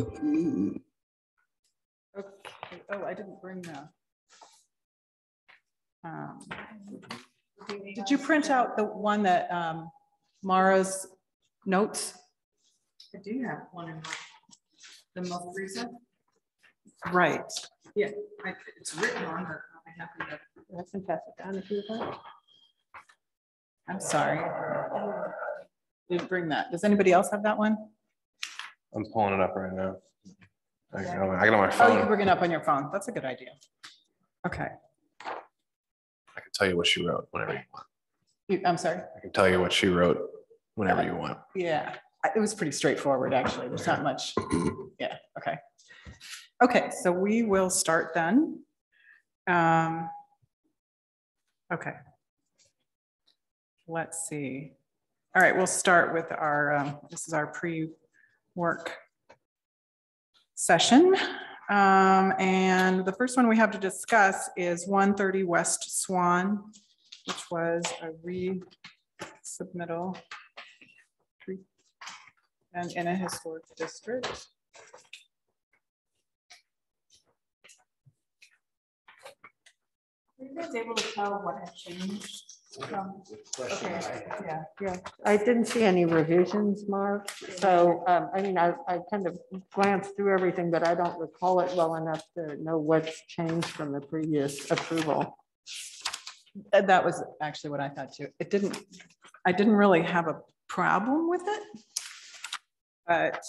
Okay. Oh, I didn't bring the. Did you print out the one that Mara's notes? I do have one in the most recent. Right. Yeah, it's written on her. I happen to. That's fantastic. If you would like. I'm sorry. Didn't bring that. Does anybody else have that one? I'm pulling it up right now. I got it on my phone. Oh, you can bring it up on your phone. That's a good idea. Okay. I can tell you what she wrote whenever you want. I'm sorry. I can tell you what she wrote whenever you want. Yeah, it was pretty straightforward, actually. There's not much. Yeah, okay. Okay, so we will start then. Okay. Let's see. All right, we'll start with our, this is our pre-work session. And the first one we have to discuss is 130 West Swan, which was a resubmittal and in a historic district. Were you guys able to tell what had changed? Okay. Yeah, I didn't see any revisions, Mark. So, I mean, I kind of glanced through everything, but I don't recall it well enough to know what's changed from the previous approval. That was actually what I thought too. I didn't really have a problem with it, but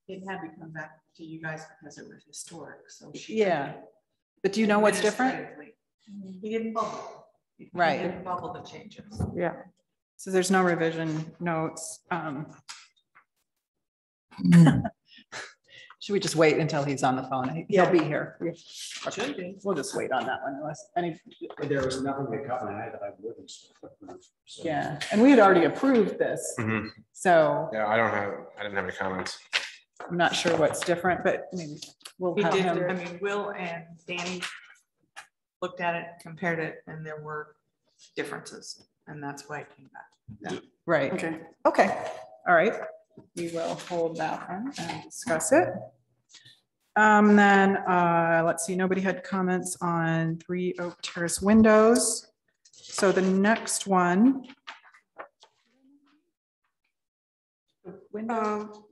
it had to come back to you guys because it was historic. So yeah. But do you know what's different? He didn't bubble. Right. He didn't bubble the changes. Yeah. So there's no revision notes. Should we just wait until he's on the phone? He'll be here. Okay. We'll just wait on that one unless any. There was nothing that caught my eye that I wouldn't. So. Yeah, and we had already approved this. Mm-hmm. So yeah, I didn't have any comments. I'm not sure what's different, but maybe we'll have him. I mean, Will and Danny looked at it, compared it, and there were differences, and that's why it came back. Yeah. Right. Okay. Okay. All right. We will hold that one and discuss it. Then let's see. Nobody had comments on 3 Oak Terrace windows. So the next one. Window.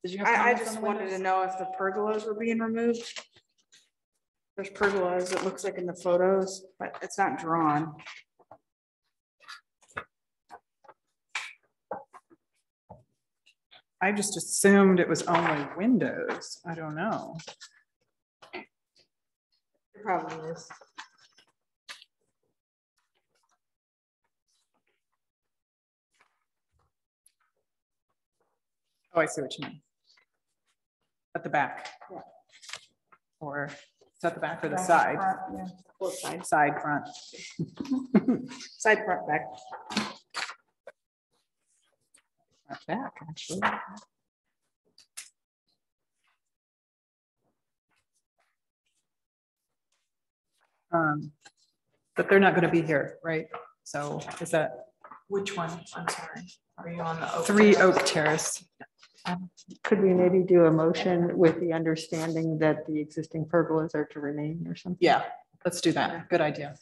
Did you have I just wanted to know if the pergolas were being removed. There's pergolas, it looks like in the photos, but it's not drawn. I just assumed it was only windows. I don't know. It probably is. Oh, I see what you mean. At the back. Yeah. Or is that the back or the side? Front, yeah. Both sides. Side, front. Side, front, back. Front, back, actually. But they're not going to be here, right? So is that which one? I'm sorry. Are you on the Oak 3 Terrace? Oak Terrace? Could we maybe do a motion with the understanding that the existing pergolas are to remain or something? Yeah, let's do that. Good idea.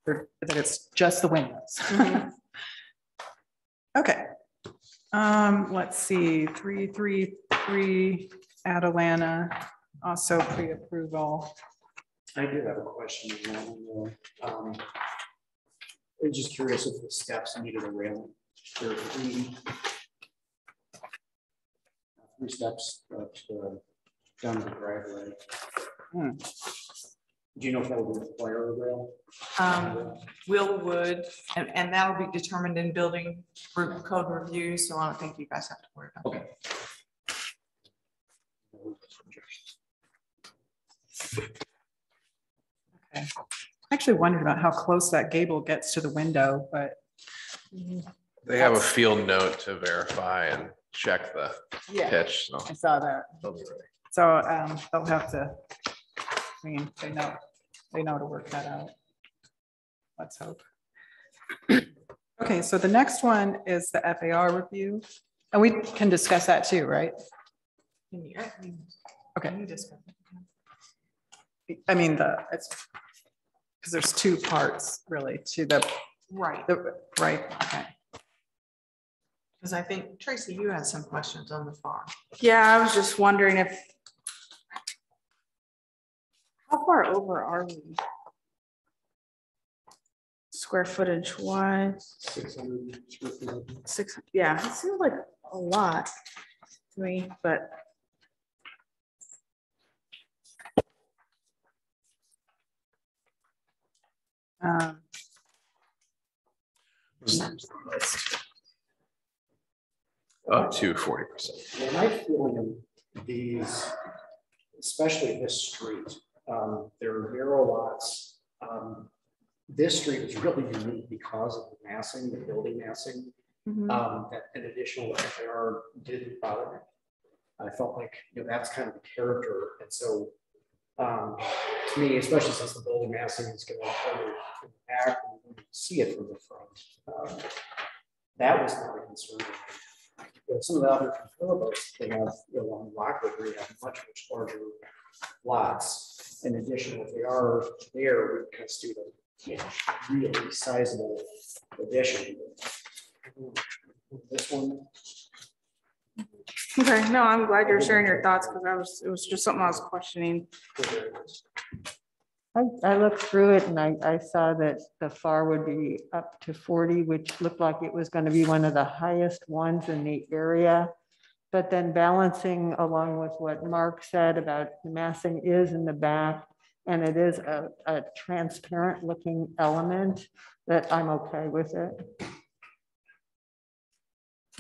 That it's just the windows. Mm-hmm. Okay. Let's see. 333 Atalanta, also pre-approval. I do have a question. I'm just curious if the steps needed a railing. There are 3 steps down the driveway. Do you know if that would require a rail? Will would, and that'll be determined in building code review, so I don't think you guys have to worry about it. Okay. I actually wondered about how close that gable gets to the window, but they have a field note to verify and check the pitch. So I saw that. So they'll have to. I mean, they know to work that out. Let's hope. Okay, so the next one is the FAR review, and we can discuss that too, right? Okay. I mean, it's, because there's two parts really to Right, right, okay. because I think, Tracy, you had some questions on the farm. Yeah, I was just wondering if. How far over are we? Square footage wise? 600 square feet. 6, yeah, it seems like a lot to me, but. Up to 40%. And my feeling of these, especially this street, there are narrow lots. This street is really unique because of the massing, the building massing. That an additional FAR didn't bother me. I felt like, that's kind of the character. And so to me, especially since the building massing is going to come from the back and you can see it from the front, that was not a concern. Some of the other comparables they have along Rockwood, where you have much larger lots. In addition, if they are there, we can do a really sizable addition. This one. Okay, no, I'm glad you're sharing your thoughts because it was just something I was questioning. I looked through it and I saw that the FAR would be up to 40, which looked like it was going to be one of the highest ones in the area. But then balancing along with what Mark said about the massing is in the back, and it is a transparent looking element, that I'm okay with it.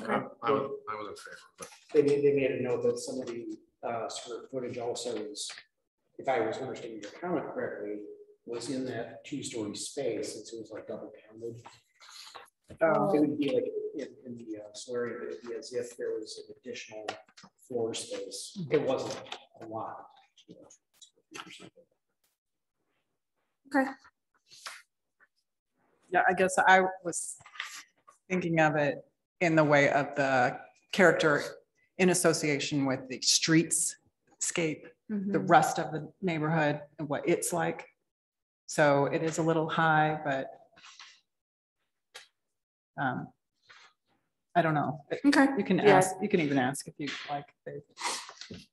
I was in favor, but They made a note that some of the square footage also is, if I was understanding your comment correctly, was in that 2-story space, and so it was like double counted. It would be like in the slurry, it would be as if there was an additional floor space. It wasn't a lot. Okay. Yeah, I guess I was thinking of it in the way of the character in association with the streetscape, the rest of the neighborhood and what it's like. So it is a little high, but I don't know. Okay. You can Yeah. ask, you can even ask if you like.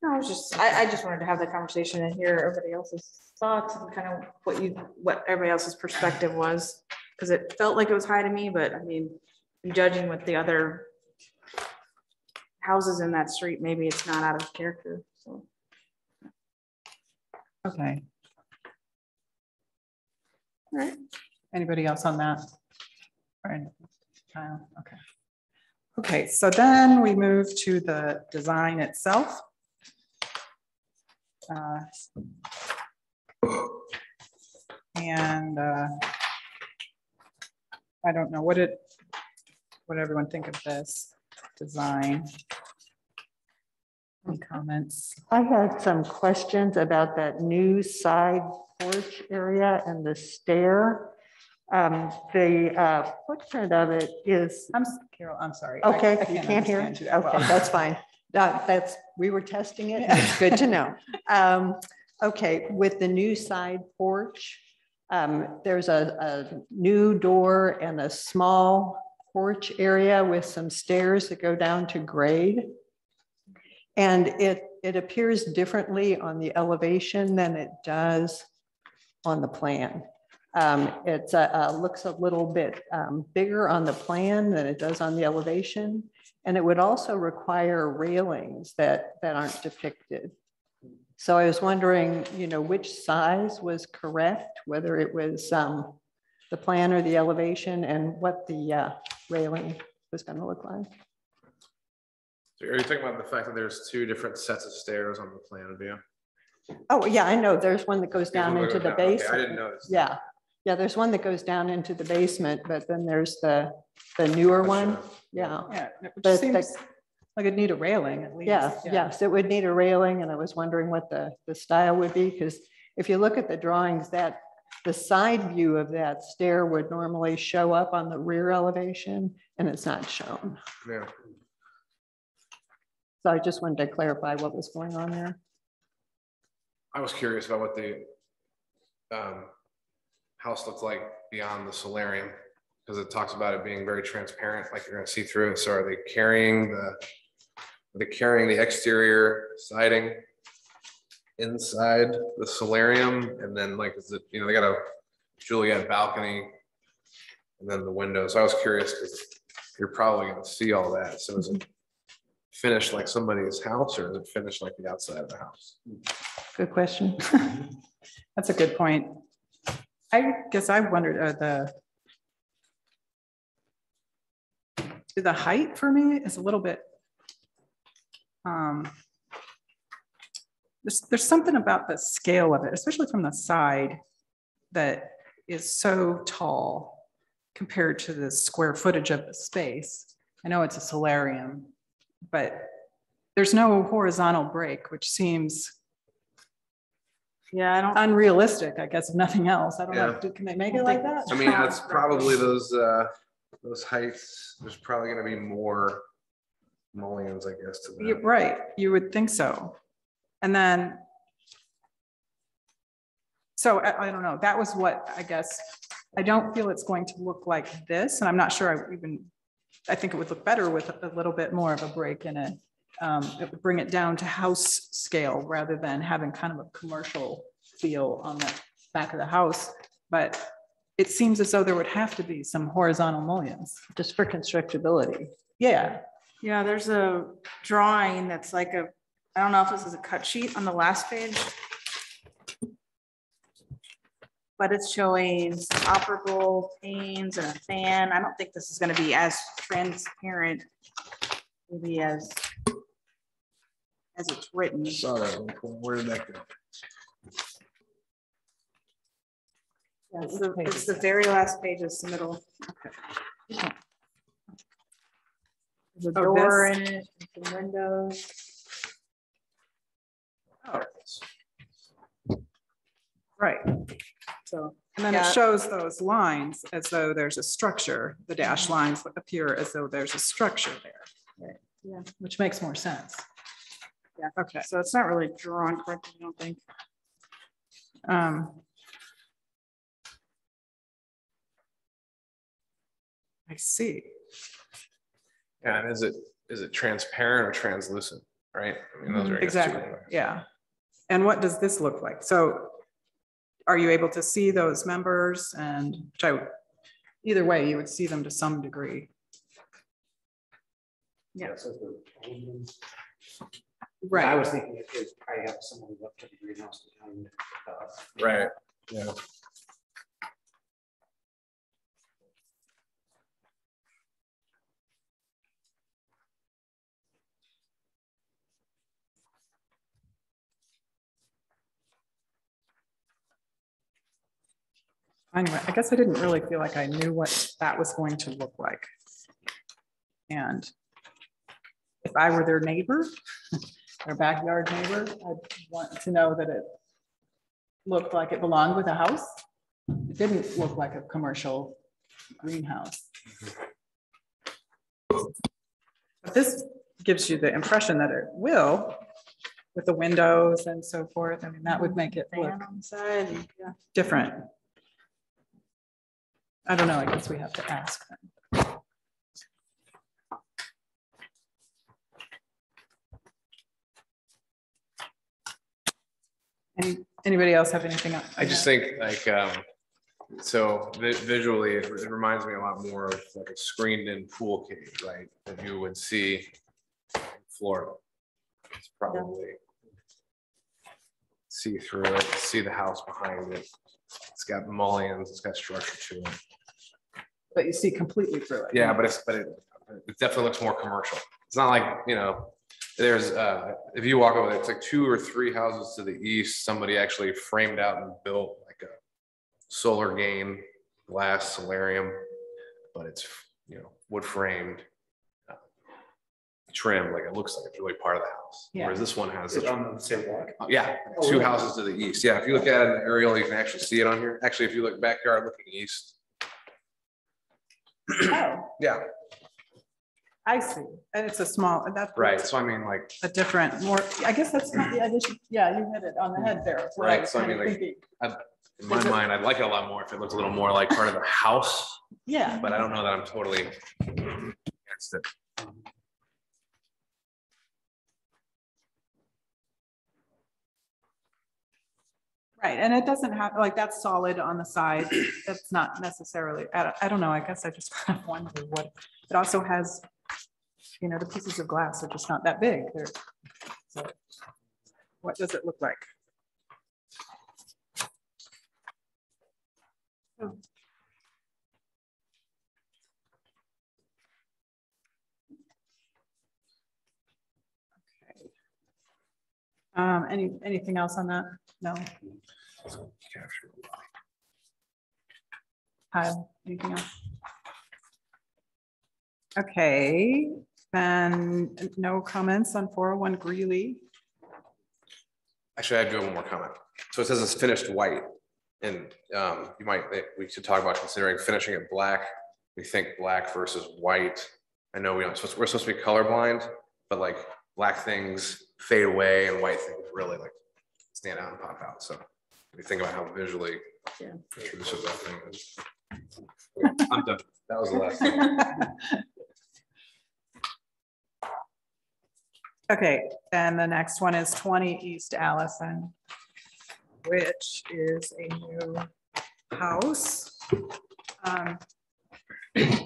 No, I just wanted to have the conversation and hear everybody else's thoughts and kind of what everybody else's perspective was. Because it felt like it was high to me, but I mean, judging with the other houses in that street, maybe it's not out of character, so. Okay. All right. Anybody else on that? All right. Okay. Okay, so then we move to the design itself. And I don't know, what everyone think of this design? Any comments? I had some questions about that new side porch area and the stair. The footprint of it is. Carol, I'm sorry. Okay, I you can't hear? understand you that Okay, well. that's fine. We were testing it. And it's good to know. Okay, with the new side porch, there's a new door and a small porch area with some stairs that go down to grade. And it appears differently on the elevation than it does on the plan. It looks a little bit bigger on the plan than it does on the elevation. And it would also require railings that aren't depicted. So I was wondering, which size was correct, whether it was the plan or the elevation, and what the railing was going to look like. so are you talking about the fact that there's 2 different sets of stairs on the plan view? Oh, yeah, I know. There's one that goes down into the Okay, basement. I didn't notice. Yeah. Yeah, there's one that goes down into the basement, but then there's the newer one. Yeah. Yeah, it But seems like it'd need a railing at least. Yeah, yes, it would need a railing, and I was wondering what the style would be, because if you look at the drawings, that the side view of that stair would normally show up on the rear elevation, and it's not shown. Yeah. So I just wanted to clarify what was going on there. I was curious about what the house looked like beyond the solarium, because it talks about it being very transparent, like you're gonna see through it. So are they carrying the exterior siding inside the solarium? And then like, is it, you know, they got a Juliet balcony and then the windows. So I was curious because you're probably gonna see all that. So is it finished like somebody's house, or is it finished like the outside of the house? Good question. That's a good point. I guess I wondered, the height for me is a little bit, there's something about the scale of it, especially from the side, that is so tall compared to the square footage of the space. I know it's a solarium, but there's no horizontal break, which seems Yeah, I don't, unrealistic, I guess, if nothing else. I don't know. Can they make it like that? I mean, that's probably those heights. There's probably gonna be more mullions, I guess, to that. You're right, you would think so. And then, so I don't know, that was what, I guess, I don't feel it's going to look like this, and I'm not sure I think it would look better with a little bit more of a break in it. It would bring it down to house scale rather than having kind of a commercial feel on the back of the house. But it seems as though there would have to be some horizontal mullions. Just for constructability. Yeah, yeah, there's a drawing that's like I don't know if this is a cut sheet on the last page. But it's showing operable panes and a fan. I don't think this is gonna be as transparent, maybe as it's written. Saw that one. Where did that go? Yeah, it's the very last page, it's the middle. There's a Oh, door this? in it, and some windows. right. So, And then yeah. it shows those lines as though there's a structure. The dash lines appear as though there's a structure there. Right. Yeah. Which makes more sense. Yeah. Okay. So it's not really drawn correctly, I don't think. I see. Yeah, and is it transparent or translucent? Right. I mean, those are I guess, two Exactly. ways. Yeah. And what does this look like? So are you able to see those members? And either way, you would see them to some degree. Yeah. It says the aluminum. I Right. was thinking it would probably have someone up to the greenhouse behind. Right. Yeah. Anyway, I guess I didn't really feel like I knew what that was going to look like. And if I were their neighbor, their backyard neighbor, I'd want to know that it looked like it belonged with a house. It didn't look like a commercial greenhouse. But this gives you the impression that it will, with the windows and so forth. I mean, that would make it look Fan on the side, and, yeah. different. I don't know, I guess we have to ask them. Anybody else have anything? I just think like, so visually, it reminds me a lot more of like a screened in pool cage, right? That you would see in Florida. It's probably see through it, see the house behind it. It's got mullions, it's got structure to it. But you see completely through it. Yeah, but it definitely looks more commercial. It's not like, you know, there's if you walk over there, it's like 2 or 3 houses to the east, somebody actually framed out and built like a solar gain glass solarium, but it's, you know, wood framed. trim, like it looks like it's really part of the house. Yeah. Whereas this one has, Is it on the same block? yeah, Oh, two really? houses to the east. Yeah, if you look at it in the aerial, you can actually see it on here. Actually, if you look backyard looking east. Oh, Yeah, I see. And it's a small, that's. right. So I mean, like, A different, more, I guess that's not, I guess, yeah, you hit it on the head there. That's what I Right, was so I kind of mean, like, thinking. in my mind, I'd like it a lot more if it looked a little more like part of the house, Yeah. but I don't know that I'm totally against it. Right, and it doesn't have, like, that's solid on the side. That's not necessarily, I don't know, I guess I just kind of wonder what, it also has, you know, the pieces of glass are just not that big. They're, so what does it look like? Oh. Okay. Anything else on that? No. Kyle, anything else? Okay, then no comments on 401 Greeley. Actually, I do have one more comment. So it says it's finished white, and we should talk about considering finishing it black. We think black versus white. I know we're supposed to be colorblind, but like black things fade away and white things really like stand out and pop out. So if you think about how visually intrusive that thing is. Okay, I'm done. That was the last thing. Okay, and the next one is 20 East Allison, which is a new house. This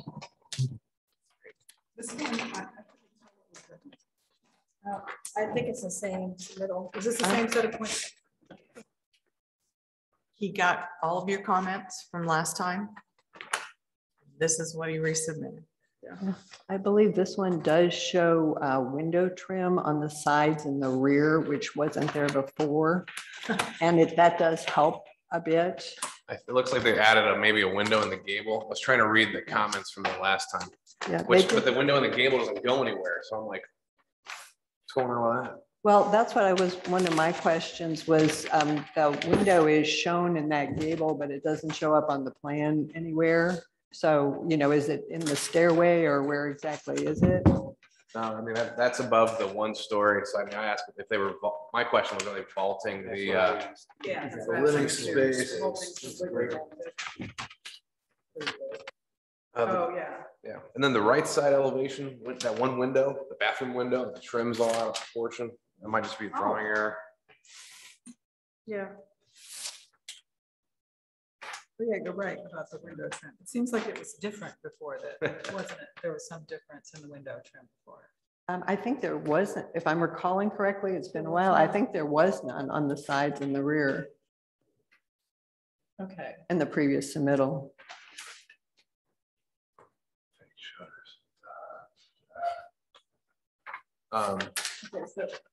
one, I think it's the same middle. Is this the same set of points? He got all of your comments from last time. This is what he resubmitted. I believe this one does show window trim on the sides and the rear, which wasn't there before. And that does help a bit. It looks like they added maybe a window in the gable. I was trying to read the comments from the last time, Yeah, but the window in the gable doesn't go anywhere. So I'm like, what's going on with that? well, that's what one of my questions was, the window is shown in that gable, but it doesn't show up on the plan anywhere. So, you know, is it in the stairway or where exactly is it? No, I mean, that's above the 1 story. So I mean, I asked if they were, my question was really vaulting the yeah. the living space. Oh, yeah. Yeah, and then the right side elevation, with that one window, the bathroom window, the trim's all out of proportion. That might just be a drawing error. Yeah. Oh, yeah, you're right about the window trim. It seems like it was different before that, wasn't it? There was some difference in the window trim before. I think there wasn't, if I'm recalling correctly, it's been a while. I think there was none on the sides and the rear Okay. in the previous submittal.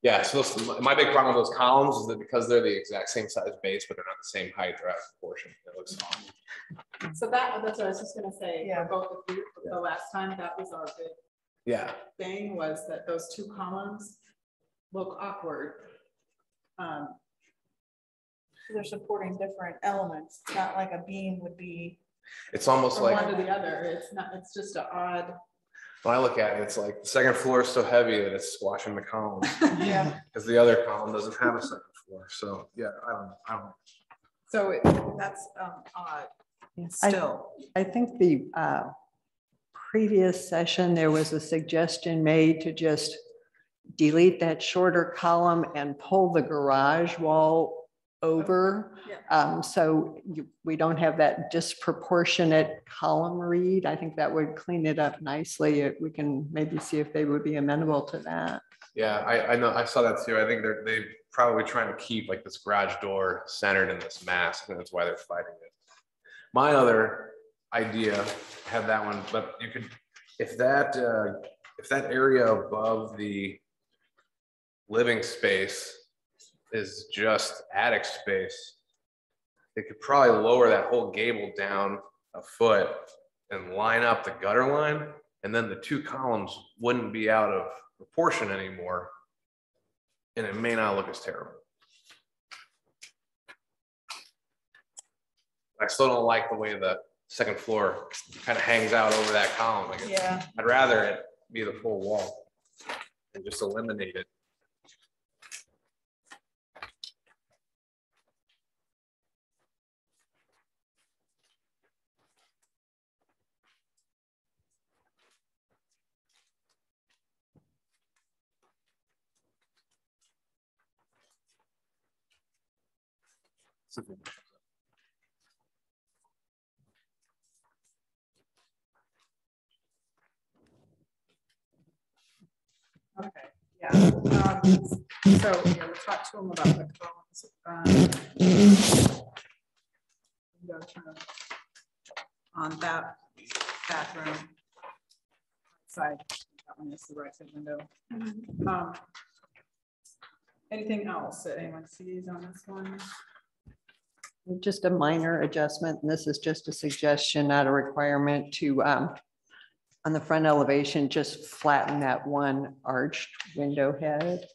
Yeah, so my big problem with those columns is that because they're the exact same size base, but they're not the same height, they're out of proportion. It looks off. So that's what I was just gonna say, for both of you, the last time, that was our big Yeah, thing, was that those 2 columns look awkward. They're supporting different elements, not like a beam would be. it's almost From like, one to the other, it's not, it's just an odd. when I look at it, it's like the second floor is so heavy that it's squashing the column. Yeah. Because the other column doesn't have a second floor. So yeah, I don't. So that's odd, still. I think the previous session, there was a suggestion made to just delete that shorter column and pull the garage wall over. So we don't have that disproportionate column read. I think that would clean it up nicely. We can maybe see if they would be amenable to that. Yeah, I know, I saw that too. I think they probably trying to keep like this garage door centered in this mass. I think that's why they're fighting it. My other idea had that one, but you could, if that area above the living space is just attic space, they could probably lower that whole gable down a foot and line up the gutter line, and then the 2 columns wouldn't be out of proportion anymore, and it may not look as terrible. I still don't like the way the second floor kind of hangs out over that column. Like Yeah. I'd rather it be the full wall and just eliminate it. Okay, yeah. So yeah, we'll talk to him about the columns. On that bathroom side, that one is the right side window. Anything else that anyone sees on this one? Just a minor adjustment, and this is just a suggestion, not a requirement to, on the front elevation, just flatten that one arched window head.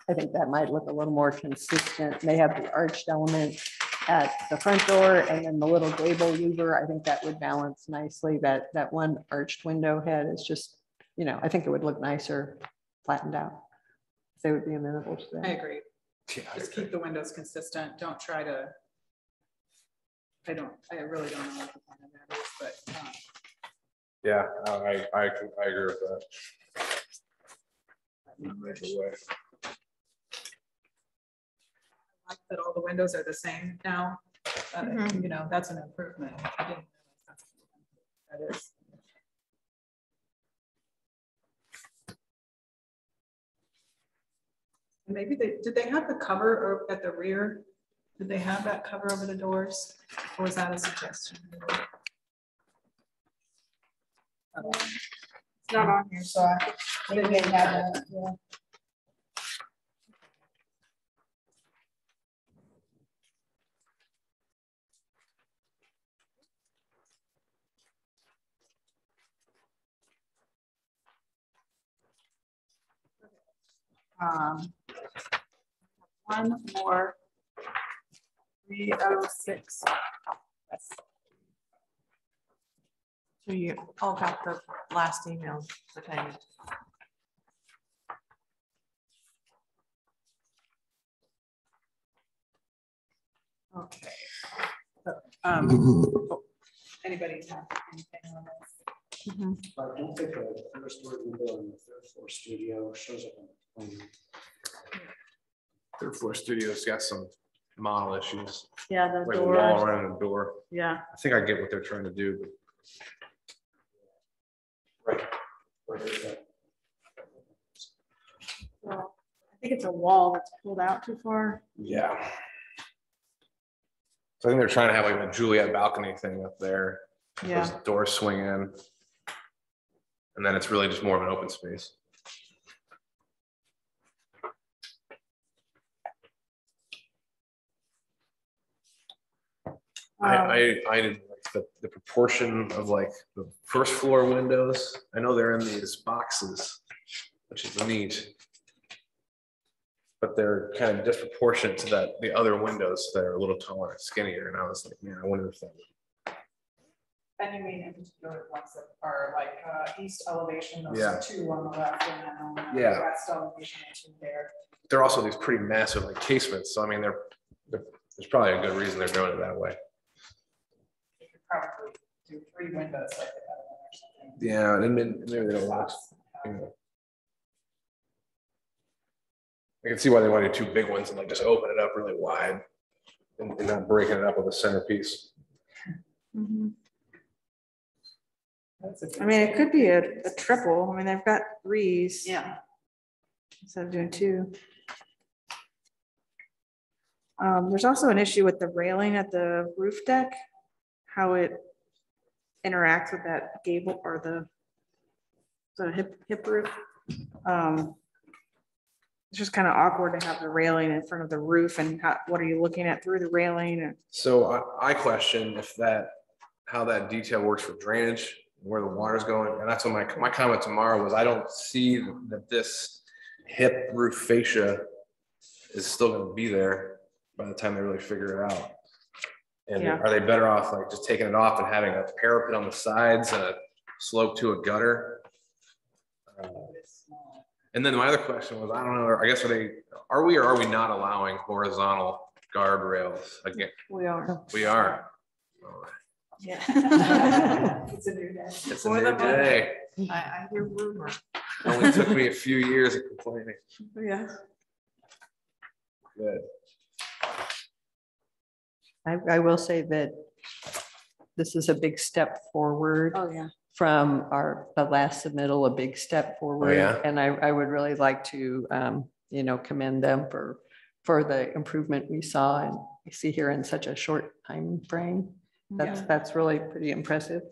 I think that might look a little more consistent. They have the arched element at the front door and then the little gable louver. I think that would balance nicely. That one arched window head is just, you know, I think it would look nicer flattened out. They would be amenable to that. I agree. Just keep the windows consistent. Don't try to. I really don't know what the point of that is, but. Yeah, I agree with that. I like that all the windows are the same now. You know, that's an improvement. I didn't realize that is. Maybe did they have the cover at the rear? Did they have that cover over the doors? Or was that a suggestion? It's not on here, so I think they have it. Yeah. One more 306. Yes. So you all got the last email pertaining. Okay. So, anybody have anything on this? I don't think the first story window in the third floor studio shows up on the plan. Third floor studio's got some model issues, Yeah, the like a wall doors. around the door. Yeah. I think I get what they're trying to do, but Where is that? Well, I think it's a wall that's pulled out too far. yeah. So I think they're trying to have like a Juliet balcony thing up there. Yeah. Those doors swing in. And then it's really just more of an open space. I didn't like the proportion of like the first floor windows. I know they're in these boxes, which is neat. But they're kind of disproportionate to the other windows that are a little taller and skinnier. And I was like, man, I wonder if that would. And you mean in particular ones that are like east elevation, those Yeah. two on the left and then on the Yeah. west elevation, two there. They're also these pretty massive like casements. So I mean, there's probably a good reason they're doing it that way. You could probably do 3 windows like that or something. Yeah, and maybe they don't want. I can see why they want to do 2 big ones and like just open it up really wide and not breaking it up with a centerpiece. I mean, it could be a triple. I mean, they've got 3s. Yeah. Instead of doing 2. There's also an issue with the railing at the roof deck, how it interacts with that gable or the hip roof. It's just kind of awkward to have the railing in front of the roof, and what are you looking at through the railing? So I question if how that detail works for drainage, where the water's going. And that's what my comment tomorrow was, I don't see that this hip roof fascia is still going to be there by the time they really figure it out. And Yeah. are they better off like just taking it off and having a parapet on the sides and a slope to a gutter? And then my other question was, I don't know, I guess are we or are we not allowing horizontal guardrails again? We are. We are. Yeah. It's a new day. It's a new day. I hear rumor. It only took me a few years of complaining. Yeah. Good. I will say that this is a big step forward Oh, yeah. from the last submittal, a big step forward. yeah? And I would really like to, commend them for the improvement we saw and we see here in such a short time frame. That's really pretty impressive.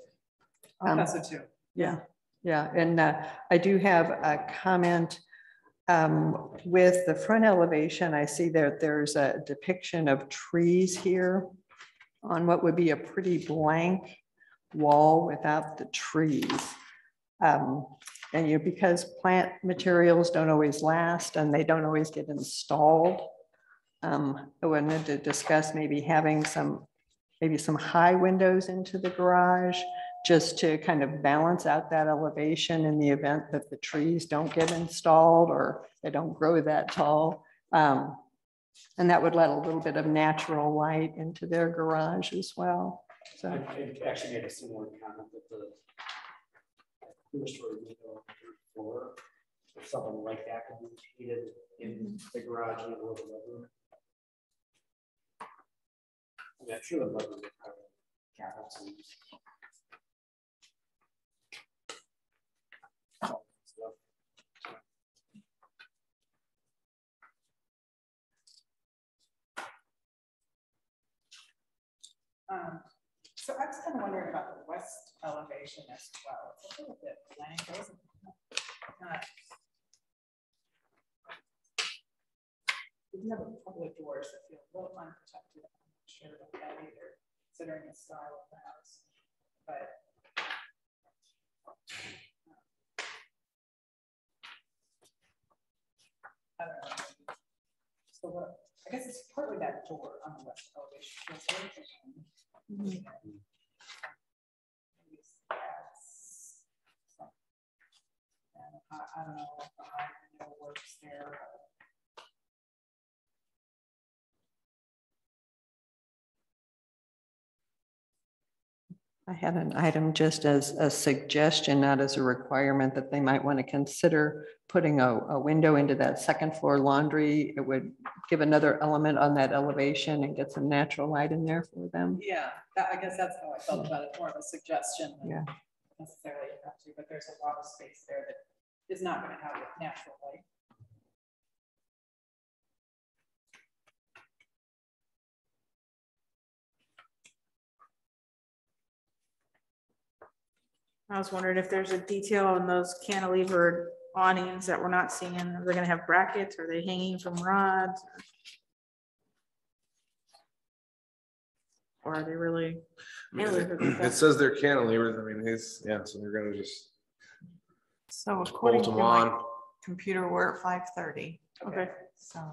That's it too. Yeah, yeah. And I do have a comment with the front elevation. I see that there's a depiction of trees here on what would be a pretty blank wall without the trees. And because plant materials don't always last and they don't always get installed, I wanted to discuss maybe having some high windows into the garage just to kind of balance out that elevation in the event that the trees don't get installed or they don't grow that tall. And that would let a little bit of natural light into their garage as well. So I actually made a similar comment that the two-story window on the third floor, or something like that can be heated in the garage and the living room. I mean, I'm sure the living room have some stuff. So I was kind of wondering about the west elevation as well. It's a little bit blank. It wasn't we do have a couple of doors that feel a little unprotected. I'm not sure about that either, considering the style of the house. But I don't know. So what? I guess it's partly that door on the west elevation. Maybe that's I don't know if the high window works there. I had an item just as a suggestion, not as a requirement, that they might want to consider putting a window into that second floor laundry. It would give another element on that elevation and get some natural light in there for them. Yeah, I guess that's how I felt about it, more of a suggestion than Yeah. necessarily you have to, but there's a lot of space there that is not going to have natural light. I was wondering if there's a detail on those cantilevered awnings that we're not seeing. Are they gonna have brackets? Are they hanging from rods? Or are they really? It says they're cantilevers. I mean, so they're gonna just So according bolt to them my on. computer, we're at 5:30. Okay. So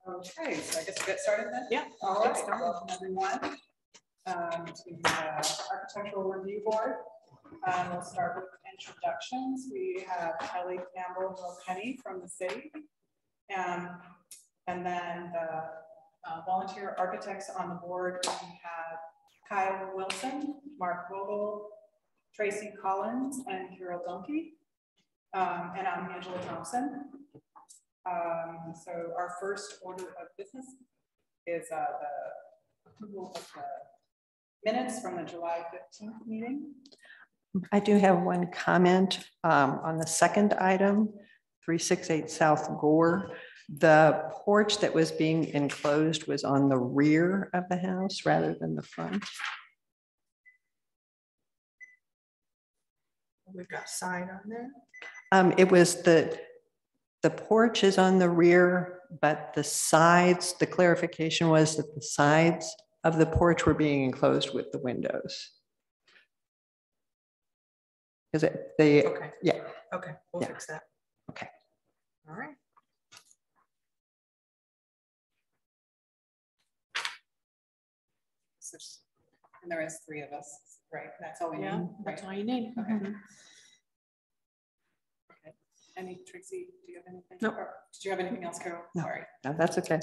Okay, so I guess we'll get started then? Yeah. All right, welcome everyone to the Architectural Review Board. We'll start with introductions. We have Kelly Campbell Penny from the city. And then the volunteer architects on the board, we have Kyle Wilson, Mark Vogel, Tracy Collins, and Carol Donkey. And I'm Angela Thompson. So our first order of business is the approval of the minutes from the July 15th meeting. I do have one comment on the second item, 368 South Gore. The porch that was being enclosed was on the rear of the house rather than the front. we've got side on there. It was the porch is on the rear, but the sides, the clarification was that the sides of the porch were being enclosed with the windows. Is it, Okay, yeah, okay, we'll Yeah. fix that. okay. All right. And there is 3 of us, right? That's all we Yeah, need. that's Right. all you need. Okay. Mhm. Okay. Any, Tracy, do you have anything? Nope. Or did you have anything else, Carol? No. Sorry. No, that's okay.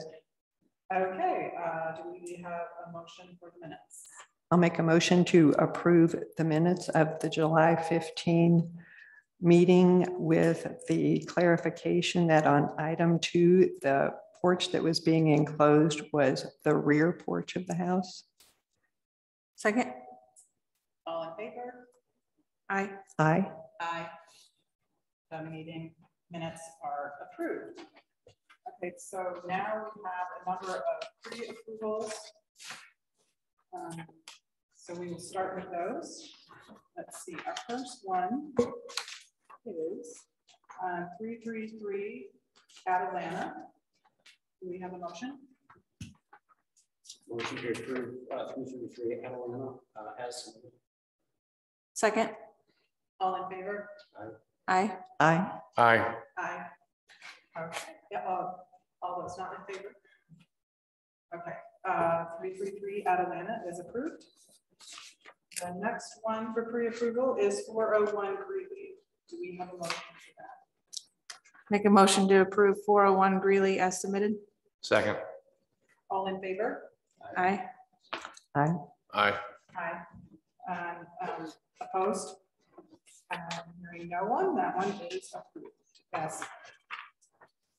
Okay, do we have a motion for the minutes? I'll make a motion to approve the minutes of the July 15 meeting with the clarification that on item 2, the porch that was being enclosed was the rear porch of the house. Second. All in favor? Aye. Aye. Aye. The meeting minutes are approved. Okay, so now we have a number of pre-approvals. So we will start with those. Let's see, our first one is 333 Atalanta. Do we have a motion? Motion to approve 333 Atalanta as submitted. Second. All in favor? Aye. Aye. Aye. Aye. Okay, yeah, all those not in favor? Okay, 333 Atalanta is approved. The next one for pre-approval is 401 Greeley. Do we have a motion for that? Make a motion to approve 401 Greeley as submitted. Second. All in favor? Aye. Aye. Aye. Aye. Opposed? Hearing no one, that one is approved. Yes.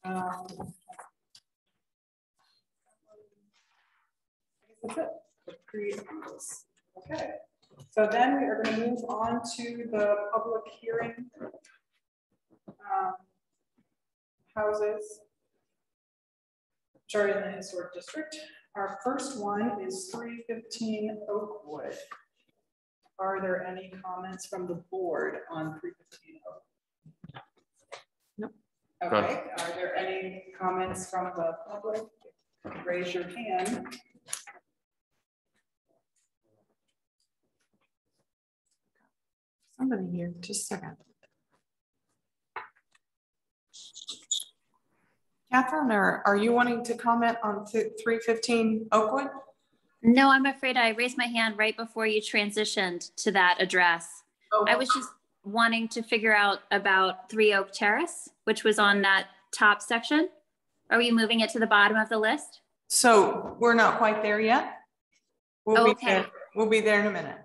I guess that's it for pre-approvals. Okay. So then we are going to move on to the public hearing houses, which are in the historic district. Our first one is 315 Oakwood. Are there any comments from the board on 315 Oakwood? Nope. Okay, are there any comments from the public? Raise your hand. Somebody here, just a second. Catherine, are you wanting to comment on 315 Oakwood? No, I'm afraid I raised my hand right before you transitioned to that address. Oh, I was just wanting to figure out about 3 Oak Terrace, which was on that top section. Are we moving it to the bottom of the list? so we're not quite there yet. We'll Okay. be there. We'll be there in a minute.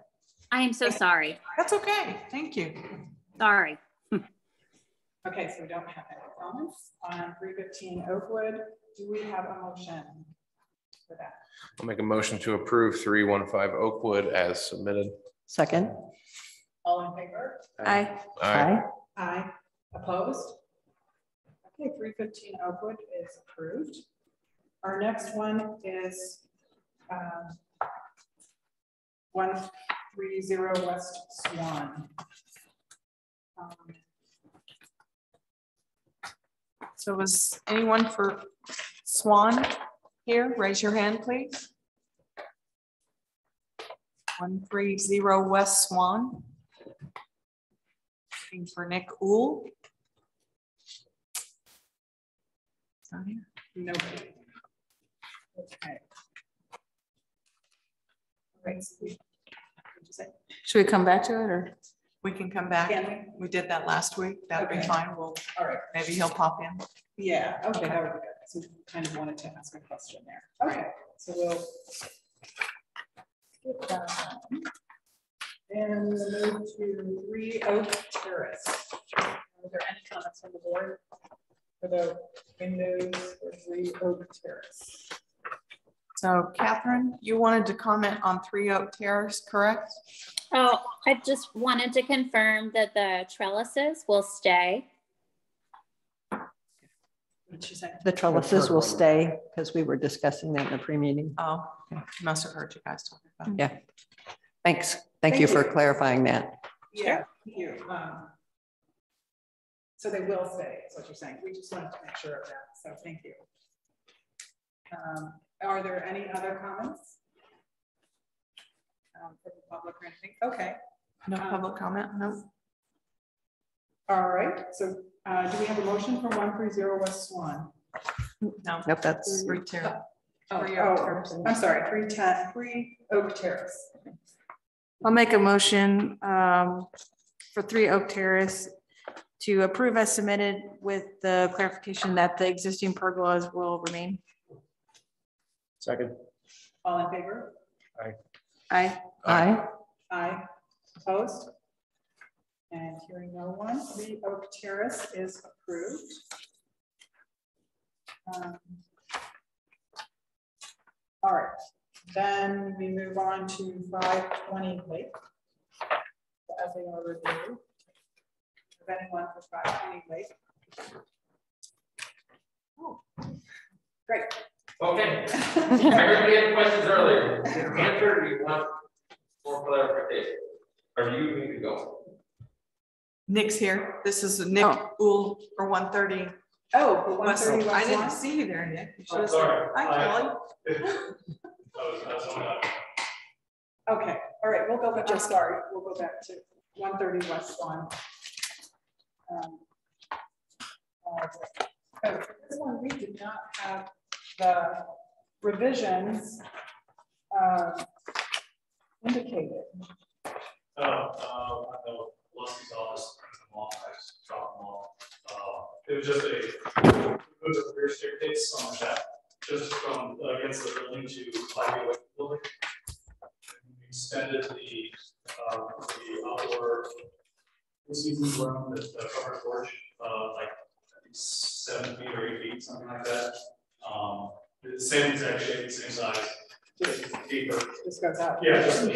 I am so sorry. That's okay. Thank you. Sorry. Okay, so we don't have any comments on 315 Oakwood. Do we have a motion for that? I'll make a motion to approve 315 Oakwood as submitted. Second. All in favor? Aye. Aye. Aye. Opposed? Okay, 315 Oakwood is approved. Our next one is 130 West Swan. So was anyone for Swan here? Raise your hand, please. 130 West Swan. Looking for Nick Uhl. It's not here. Nobody. Okay. All right, so what'd you say? Should we come back to it or? We can come back. Can We did that last week. That'd be Okay. fine. We'll, All right. maybe he'll pop in. Yeah, okay, that would be good. So we kind of wanted to ask a question there. Okay, so we'll skip that one. And we'll move to 3 Oak Terrace. Are there any comments from the board for the windows for 3 Oak Terrace? So Catherine, you wanted to comment on 3 Oak Terrace, correct? Oh, I just wanted to confirm that the trellises will stay. What did she say? The trellises will stay because we were discussing that in the pre-meeting. Oh, okay. Must have heard you guys talking about it. Yeah. Thanks. Thank you for clarifying that. Yeah, thank you. So they will stay, is what you're saying. We just wanted to make sure of that. So thank you. Are there any other comments? From the public or anything? Okay. No public comment, no. All right. So do we have a motion for 130 West Swan? No, nope, that's retail. Oh, I'm sorry, 310, 3 Oak Terrace. I'll make a motion for 3 Oak Terrace to approve as submitted with the clarification that the existing pergolas will remain. Second. All in favor? Aye. Aye. Aye. Opposed? And hearing no one, 3 Oak Terrace is approved. All right, then we move on to 520 Lake. As they are reviewed. Is anyone for 520 Lake? Oh, great. Okay. Everybody had questions earlier. Answer, do you want more clarification? Are you going to go? Nick's here. This is Nick Uhl for 130. Oh, for West. 130 West I didn't Swan? see you there, Nick. You should I'm have sorry. said, hi, Kelly. Okay, all right, we'll go back, I'm sorry, we'll go back to 130 West Swan. So for this one, we did not have the revisions indicated. I know Leslie's office printed them off, I just dropped them off. It was just a rear staircase on that, just from against the building to 5 building. We extended the outdoor season room, the covered porch, like I think 7 feet or 8 feet, something like that. The same exact shape, same size, just deeper. This goes out. Yeah, just the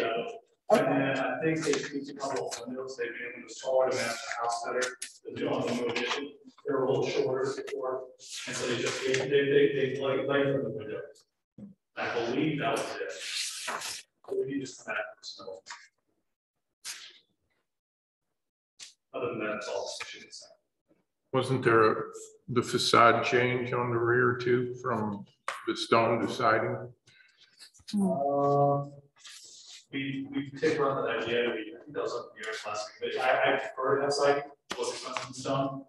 And then I think they tweaked a couple of windows, they made them taller to match the house better. The new addition, they were a little shorter before, and so they just they lightened the window. I believe that was it. We need to come back to snow. Other than that, it's all the same. Wasn't there the facade change on the rear too, from the stone to siding? We take around that idea. I think that was up in the years last week, but I prefer to have siding. It was expensive in stone.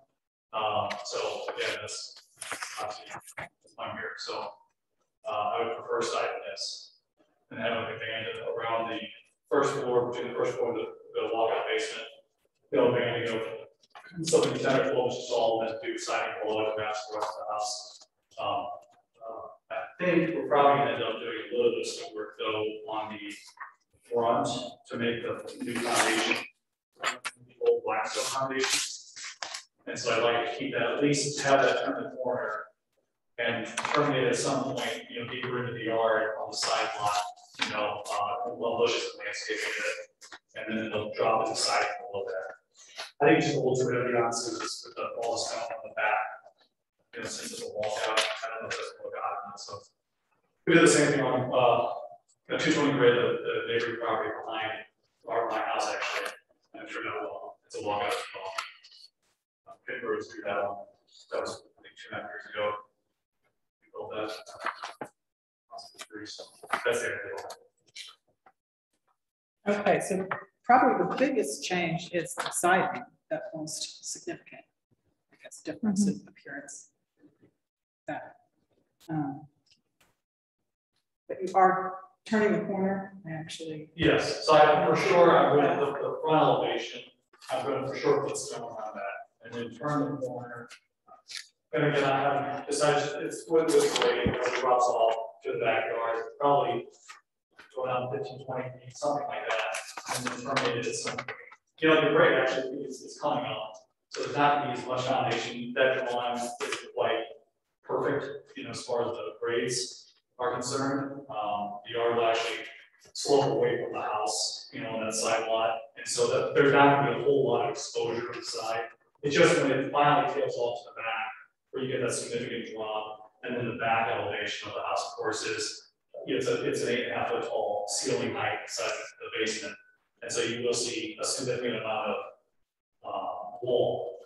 So again, that's obviously my mirror. So I would prefer siding this and have like a band around the first floor, between the first floor and the walkout basement. Go band, something 10 or 12 inches tall, and then do siding below it to match the rest of the house. I think we're probably going to end up doing a little bit of stone work though on the front to make the new foundation, the old black stone foundation. And so I'd like to keep that, at least have that turn the corner and turn it at some point, deeper into the yard on the side lot, well, bushes and landscaping it, and then it'll drop to the side below that. I think just a little bit of the answer is with all the stone on the back, since it's a walkout, I don't know if that's what got it. So we did the same thing on 220 grid, the neighboring property behind my house actually. I'm sure it's a walkout as well. Pittsburgh's through that one. That was I think 2.5 years ago. We built that. So that's the idea. Okay, so probably the biggest change is the siding, that most significant, I guess, difference in appearance. That, but you are turning the corner, actually. Yes, so I for sure I'm going to the front elevation. I'm going to for sure put stone on that, and then turn the corner. And again, I haven't decided it's with this way, it drops off to the backyard, probably go down 15, 20 feet, something like that, and then terminate it at some point. The grade actually is coming up, so there's not going to be as much foundation. That drawing is quite perfect, as far as the grades are concerned. The yard will actually slope away from the house, on that side lot, and so that there's not going to be a whole lot of exposure to the side. It's just when it finally tails off to the back, where you get that significant drop, and then the back elevation of the house, of course, is it's an 8.5 foot tall ceiling height inside the basement, and so you will see a significant amount of wall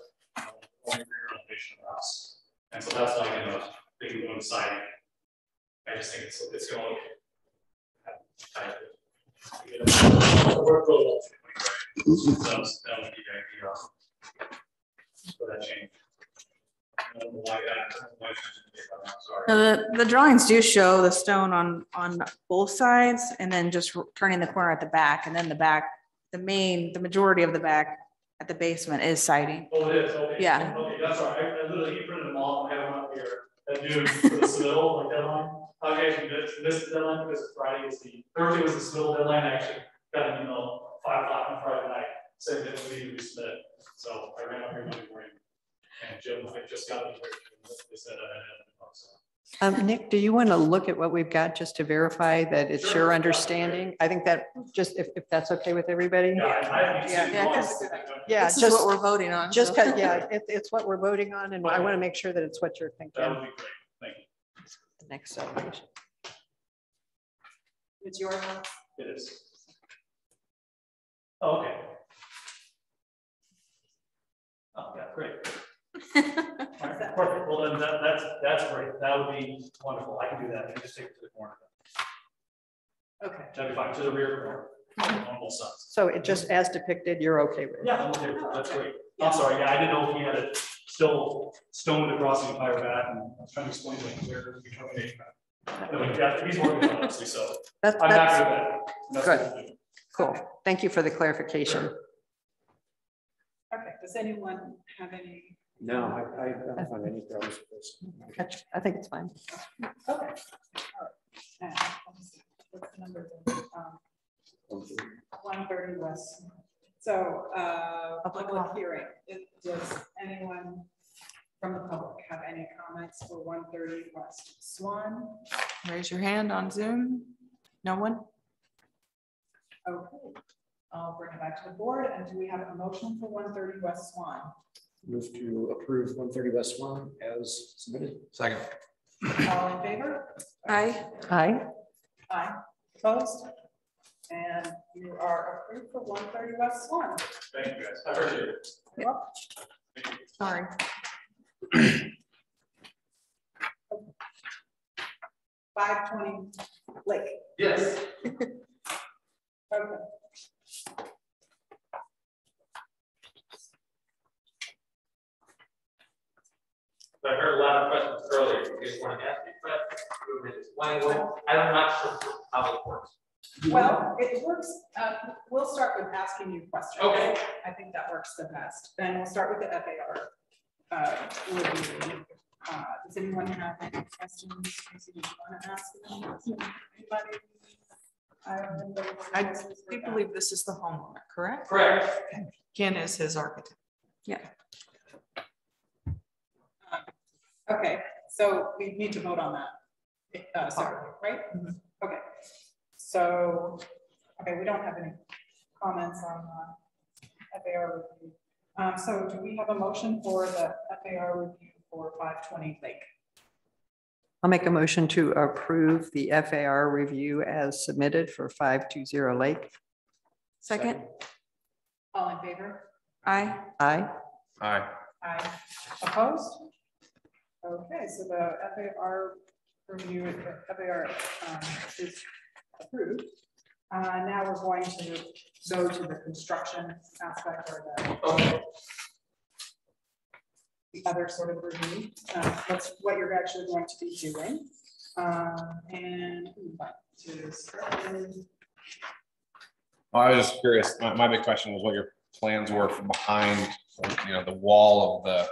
And so that's why I ended up thinking of siding. I just think it's going to look tight. We're close. So that would be the idea for that change. I don't know why No, the drawings do show the stone on both sides and then just turning the corner at the back, and then the majority of the back at the basement is siding. Oh, it is, okay. Yeah. Okay, that's all right. I literally printed them all, I have them up here. That noon for the submittal, like deadline. I actually missed the deadline because Friday was Thursday was the submittal deadline. I actually got an email 5 o'clock on Friday night saying that we need to resubmit. So I ran up here Monday morning, and Jim, I just got it. They said I had it. Nick, do you want to look at what we've got just to verify that it's your understanding? I think that just if that's okay with everybody. This is what we're voting on. Just so. because, yeah, it's what we're voting on, and I want to make sure that it's what you're thinking. That would be great. Thank you. The next celebration. It's your house? It is. Oh, okay. Oh, yeah, great. All right, perfect. Well, then that's great. That would be wonderful. I can do that. I can just take it to the corner. Okay. That'd be fine. To the rear corner on both sides. So it just as depicted, you're okay with it? Yeah, I'm okay with that. That's great. I'm sorry. Yeah, I didn't know if he had it still stoned across the entire back, and I was trying to explain like where we come in. Anyway, yeah, he's working on it, honestly, so That's I'm happy with that. That's good. what we'll do. Cool. Thank you for the clarification. Okay, does anyone have any? No, I don't find any problems with this. I think it's fine. Okay. All right. What's the number? 130 West. So, public hearing. Does anyone from the public have any comments for 130 West Swan? Raise your hand on Zoom. No one? Okay, I'll bring it back to the board. And do we have a motion for 130 West Swan? Move to approve 130 West Swan as submitted. Second. All in favor? Aye. Aye. Aye. Opposed? And you are approved for 130 West Swan. Thank you, guys. I appreciate it. You're welcome. Sorry. 520 Lake. Yes. Okay. I heard a lot of questions earlier. You just want to ask me questions? I'm not sure how it works. Well, it works. We'll start with asking you questions. Okay. I think that works the best. Then we'll start with the FAR review. Does anyone have any questions? Do you want to ask them? Anybody? I do believe this is the homeowner, correct? Correct. Ken is his architect. Yeah. Okay, so we need to vote on that. Separately, right? Mhm. Okay. So, okay, we don't have any comments on FAR review. So do we have a motion for the FAR review for 520 Lake? I'll make a motion to approve the FAR review as submitted for 520 Lake. Second. All in favor? Aye. Aye. Aye. Aye. Opposed? Okay, so the FAR review, FAR is approved. Now we're going to go to the construction aspect or the other sort of review. That's what you're actually going to be doing. And to start with, Well, I was just curious. My big question was what your plans were for behind, the wall of the,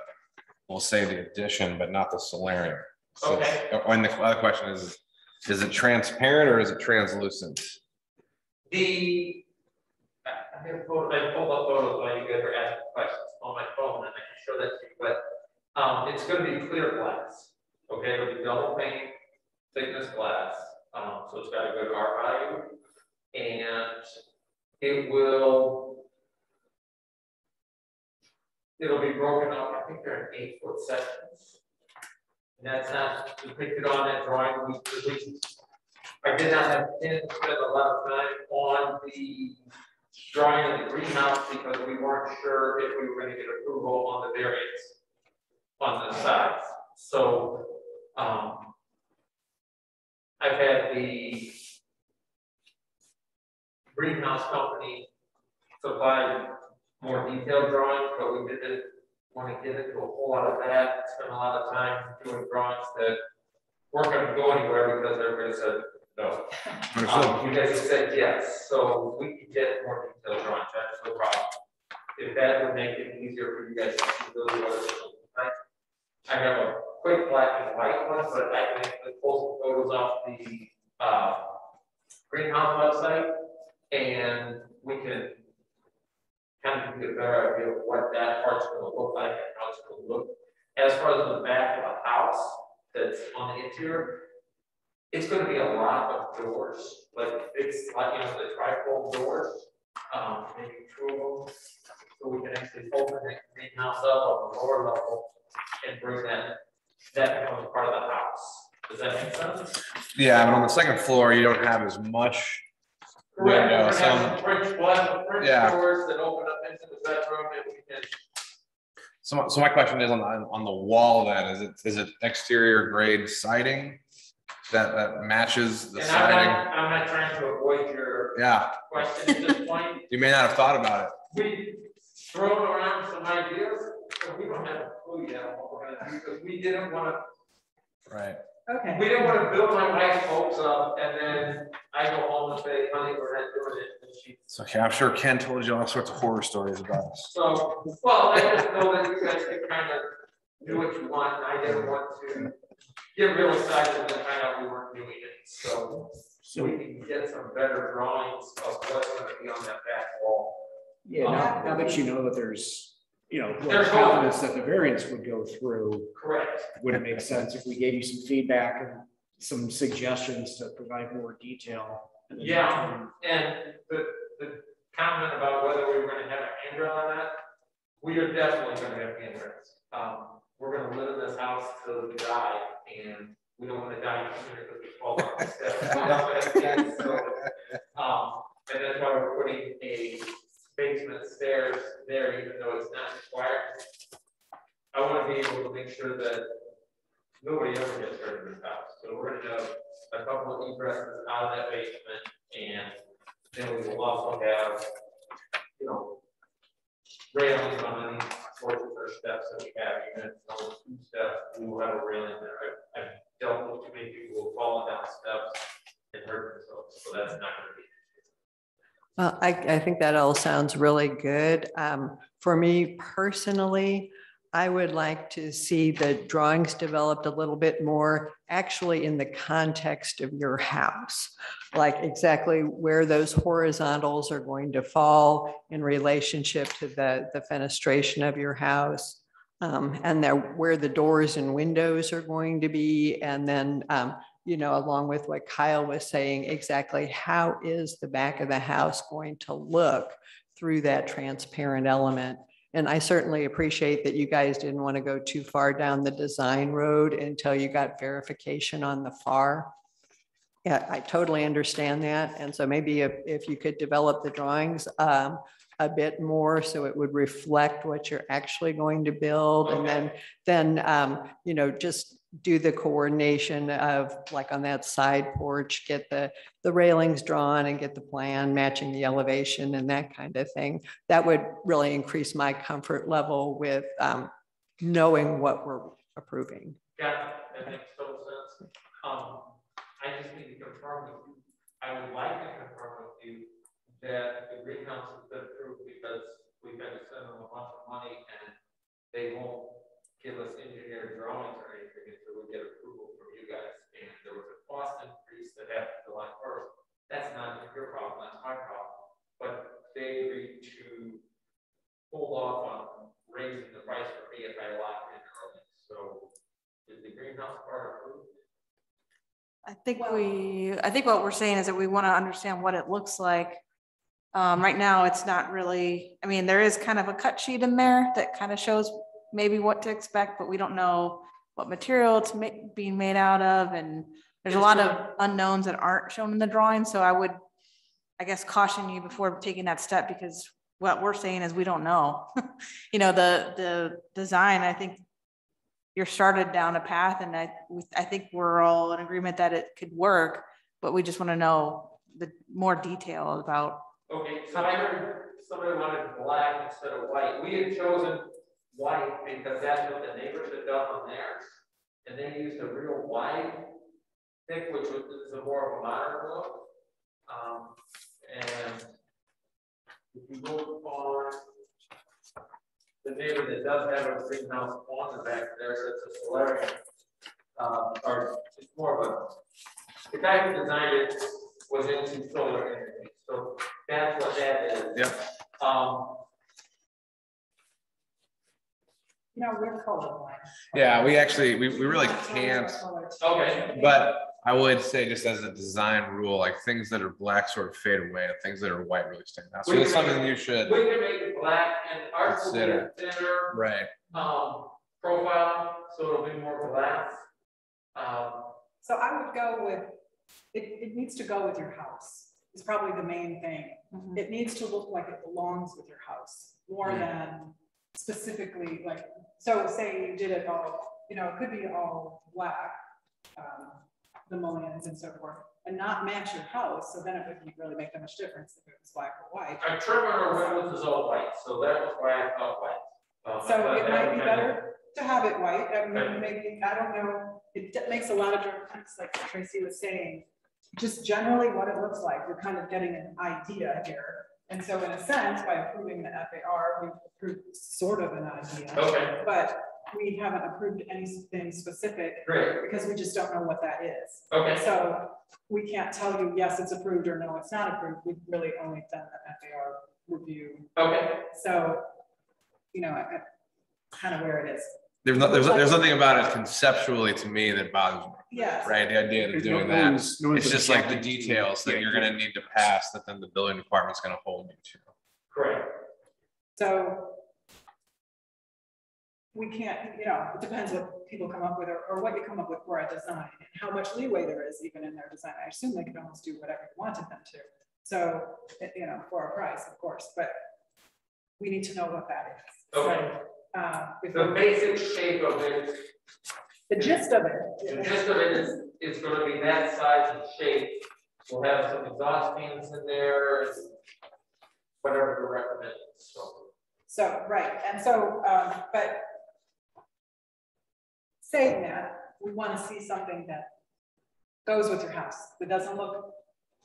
we'll say the addition, but not the solarium. So, Okay. and the other question is it transparent or is it translucent? I pulled up photos while you guys were asking questions on my phone, and I can show that to you, but it's going to be clear glass. Okay, it'll be double pane thickness glass, so it's got a good R value, and it'll be broken up. I think they're in 8-foot sections, and that's not depicted on that drawing. I did not have to spend a lot of time on the drawing of the greenhouse because we weren't sure if we were going to get approval on the variance on the sides. So, I've had the greenhouse company supply more detailed drawings, but we didn't want to get into a whole lot of that, spend a lot of time doing drawings that weren't going to go anywhere because everybody said no. You guys have said yes, so we can get more detailed drawings, that's no problem. If that would make it easier for you guys to see really what it's like. I have a quick black and white one, but I can actually pull some photos off the greenhouse website, and we can kind of get a better idea of what that part's going to look like and how it's going to look. As far as the back of the house that's on the interior, it's going to be a lot of doors, like it's like, you know, the trifold doors, maybe 2 of them, so we can actually open the greenhouse up on the lower level and bring that becomes part of the house. Does that make sense? Yeah, but on the second floor, you don't have as much Correct. window. We're gonna have some French Yeah. doors that open up into the bedroom, and we can. So my question is on the wall then, is it exterior grade siding that matches the And siding? I'm not trying to avoid your question at this point. You may not have thought about it. We thrown around some ideas, but we don't have a clue yet on what we're gonna do, because we didn't want to. Right. Okay. We didn't want to build my wife's hopes up, and then I go home and say, honey, we're not doing it. And she. It's okay. I'm sure Ken told you all sorts of horror stories about us. So, well, I just know that you guys can kind of do what you want, and I didn't want to get real excited and then find out we weren't doing it. So we can get some better drawings of what's going to be on that back wall. Yeah, now that you know that there's, you know, There's confidence that the variance would go through, Correct. would it make sense if we gave you some feedback and some suggestions to provide more detail? Yeah, and the comment about whether we were going to have a handrail on that, we are definitely going to have handrails. We're going to live in this house till we die, and we don't want to die sooner because we fall off the steps. So, and that's why we're putting a basement stairs there, even though it's not required. I want to be able to make sure that nobody ever gets hurt in this house. So we're going to have a couple of egresses out of that basement, and then we will also have, you know, railings on any porches or steps that we have. Even if it's only 2 steps, we will have a railing there. I've dealt with too many people who have fallen down steps and hurt themselves, so that's not going to be. Well, I think that all sounds really good. For me personally, I would like to see the drawings developed a little bit more actually in the context of your house, like exactly where those horizontals are going to fall in relationship to the fenestration of your house, and where the doors and windows are going to be, and then you know, along with what Kyle was saying, exactly how is the back of the house going to look through that transparent element. And I certainly appreciate that you guys didn't want to go too far down the design road until you got verification on the FAR. Yeah, I totally understand that. And so maybe if you could develop the drawings a bit more so it would reflect what you're actually going to build. And then you know, just do the coordination of, like on that side porch, get the railings drawn and get the plan matching the elevation and that kind of thing. That would really increase my comfort level with knowing what we're approving. Yeah, that makes total sense. I just need to confirm with you. I would like to confirm with you that the greenhouse has been approved, because we've had to send them a bunch of money and they won't give us engineered drawings or anything until we get approval from you guys. And there was a cost increase that happened July 1st. That's not your problem, that's my problem. But they agreed to hold off on raising the price for me if I locked in early. So is the greenhouse part approved? I think what we're saying is that we want to understand what it looks like. Right now, it's not really, I mean, there is kind of a cut sheet in there that kind of shows maybe what to expect, but we don't know what material it's being made out of. And there's a lot of unknowns that aren't shown in the drawing. So I would, I guess, caution you before taking that step, because what we're saying is we don't know. You know, the design, I think you're started down a path, and I think we're all in agreement that it could work, but we just want to know the more detail about. Okay, so I heard somebody wanted black instead of white. We had chosen white because that's what the neighbors had done on theirs, and they used a real wide thick, which is a more of a modern look. And if you look on the neighbor that does have a greenhouse on the back there, that's a solarium, or it's more of a, the guy who designed it was into solar energy, so that's what that is. Yeah. No, we're colorblind. Yeah, we actually, we really can't, Okay. but I would say just as a design rule, like things that are black sort of fade away and things that are white really stand out. So it's something you should We can make it black and ours will be a consider. thinner Right. profile, so it'll be more glass. So I would go with, it needs to go with your house. It's probably the main thing. It needs to look like it belongs with your house more than specifically like, so say you did it all, you know, it could be all black, the mullions and so forth, and not match your house. So then it wouldn't really make that much difference if it was black or white. Our trim on our windows is all white, so that was why I thought white. So it might be better to have it white. I mean, maybe, I don't know, it makes a lot of difference, like Tracy was saying, just generally what it looks like. We're kind of getting an idea here. And so in a sense, by approving the FAR, we've approved sort of an idea. Okay. But we haven't approved anything specific. Great. Because we just don't know what that is. Okay. So we can't tell you, yes, it's approved or no, it's not approved. We've really only done the FAR review. Okay. So, you know, kind of where it is. There's nothing about it conceptually to me that bothers me. Yes. Right. The idea of doing that. It's just like the details that you're going to need to pass that then the building department's going to hold you to. Correct. So we can't, you know, it depends what people come up with or what you come up with for a design and how much leeway there is even in their design. I assume they could almost do whatever you wanted them to. So, you know, for a price, of course, but we need to know what that is. Okay. So, the basic shape of it. The gist of it. The gist of it is going to be that size and shape. We'll have some exhaust fans in there, and whatever the recommended. So right, and so, but saying that, we want to see something that goes with your house. That doesn't look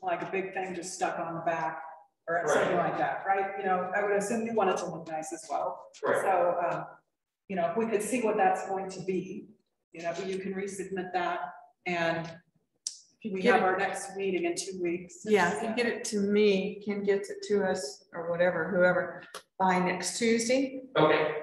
like a big thing just stuck on the back or something like that, right? You know, I would assume you want it to look nice as well. Right. So, you know, if we could see what that's going to be, you know, you can resubmit that, and we have our next meeting in 2 weeks. Yeah, if you get it to me, Ken gets it to us or whatever, whoever, by next Tuesday. Okay.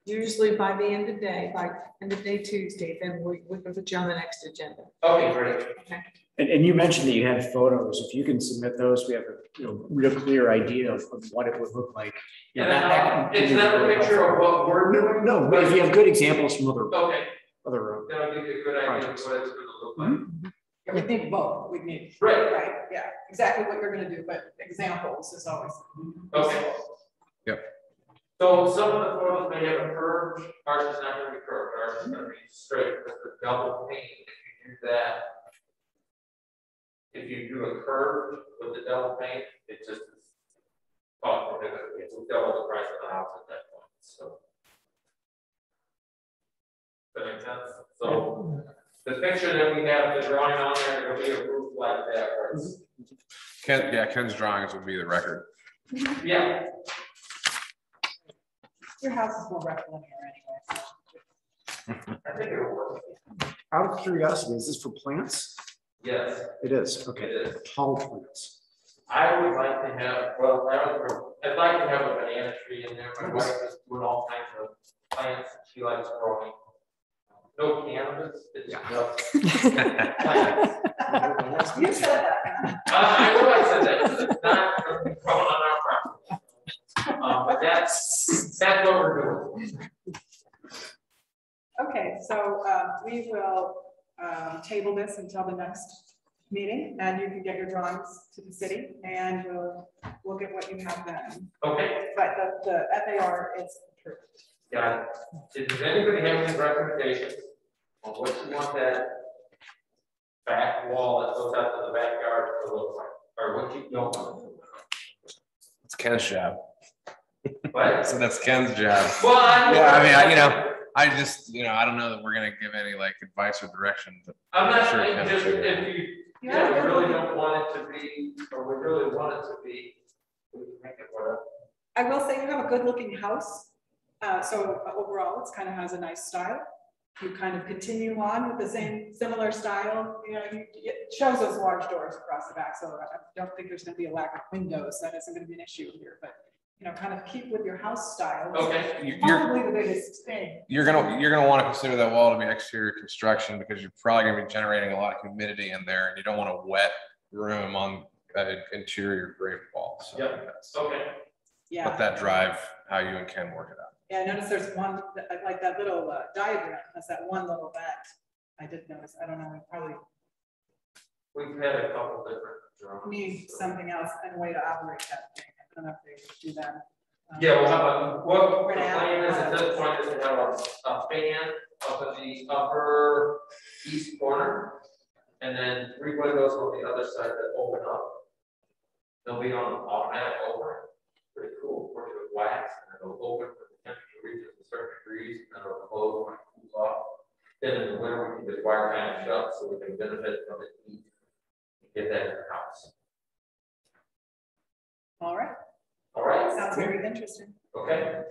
Usually by the end of day Tuesday, then we can put you on the next agenda. Okay, great. Okay. And you mentioned that you had photos. If you can submit those, we have a real clear idea of what it would look like. You know, it's not a picture of what we're doing. No, but if you have good examples from other that'll give you a good idea of what it's going to look like. Yeah, we need both. We need right. Yeah, exactly what you're going to do, but examples is always okay. Yep. So some of the photos may have a curve. Ours is not going to be curved. Ours is going to be straight because the double pane. If you do that, if you do a curve with the double pane, it just is cost prohibitive. It's double the price of the house at that point. So that makes sense. So the picture that we have, the drawing on there, it'll be a roof like that. Where it's, Ken's drawings will be the record. yeah. your house is more rectilinear anyway. I think it'll work. Out of curiosity, is this for plants? Yes. It is. Okay. It is. Tall plants. I would like to have, well, I'd like to have a banana tree in there. My wife is doing all kinds of plants. She likes growing. No cannabis. It's just plants. You said that. I know I said that. It's not going to be growing on our property. But that's what we're doing. Okay, so we will table this until the next meeting, and you can get your drawings to the city, and we'll look at what you have then. Okay. But the FAR is approved. Got it. Does anybody have any recommendations on what you want that back wall that goes out to the backyard to look like? Or what you don't want? It's Ken's job. What? So that's Ken's job. Well, Yeah, I mean, you know, I just, you know, I don't know that we're gonna give any like advice or direction, but I'm not sure saying Ken just figured it out. if you really don't want it to be, or we really want it to be, we can make it whatever. I will say you have a good looking house. So overall, it's kind of has a nice style. You kind of continue on with the same similar style, you know, it shows those large doors across the back. So I don't think there's going to be a lack of windows. That isn't going to be an issue here, but you know, kind of keep with your house style. Okay. Probably the biggest thing. You're gonna want to consider that wall to be exterior construction because you're probably gonna be generating a lot of humidity in there, and you don't want a wet room on an interior grade wall. So Yeah. Okay. Yeah. let that drive how you and Ken work it out. Yeah, I noticed there's one, like that little diagram has that one little vent. I did notice, I don't know, we probably We've had a couple different drawings. need something else and a way to operate that thing. I don't know if they do that. Yeah, well, how about, what the We're gonna have- plan is at this point is to have a fan up in the upper east corner. And then 3 windows on the other side that open up. They'll be on automatic open. Pretty cool, of course, with wax, and it'll open when the temperature reaches a certain degrees, and it'll close when it cools off. Then in the winter, we can just wire kind of shut so we can benefit from the heat. Get that in the house. All right, All right. sounds very interesting. Okay.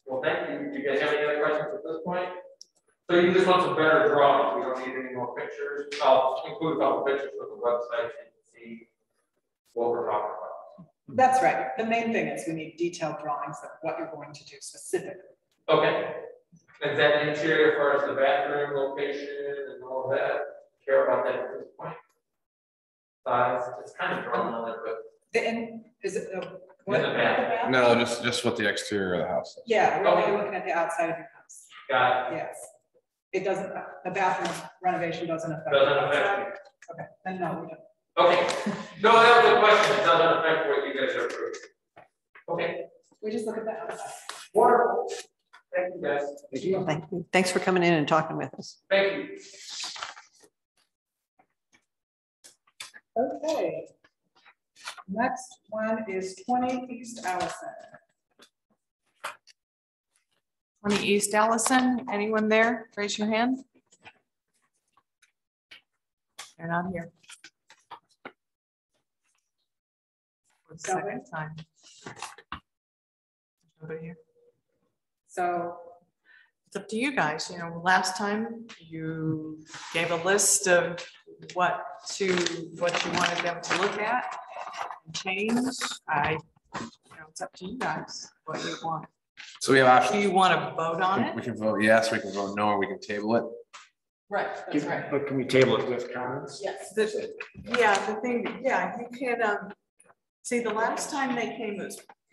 Well, thank you. Do you guys have any other questions at this point? So you just want some better drawings. We don't need any more pictures. I'll include a couple pictures from the website so you can see what we're talking about. That's right. The main thing is we need detailed drawings of what you're going to do specifically. Okay. Is that interior as far as the bathroom location and all that? Care about that at this point? Size, it's kind of drawn on it, but. Is it In the back. No, just what the exterior of the house is. Yeah, we're Okay. really looking at the outside of your house. Got it. Yes. It doesn't, the bathroom renovation doesn't affect. Doesn't the affect outside. Okay, then no, we don't. Okay. No, that was a question. It doesn't affect what you guys are approving. Okay. We just look at the outside. Wonderful. Thank you, guys. Thank you. Thank you. Thanks for coming in and talking with us. Thank you. Okay. Next one is 20 East Allison. 20 East Ellison, anyone there? Raise your hand. They're not here. For the second time. Nobody here. So It's up to you guys. You know, last time you gave a list of what you wanted them to look at and change. It's up to you guys what you want. So we have Do options. you want to vote on it? We can vote yes, we can vote no, or we can table it. right, that's right. But can we table it with comments? Yes. Yeah, the thing, yeah, you can, see, the last time they came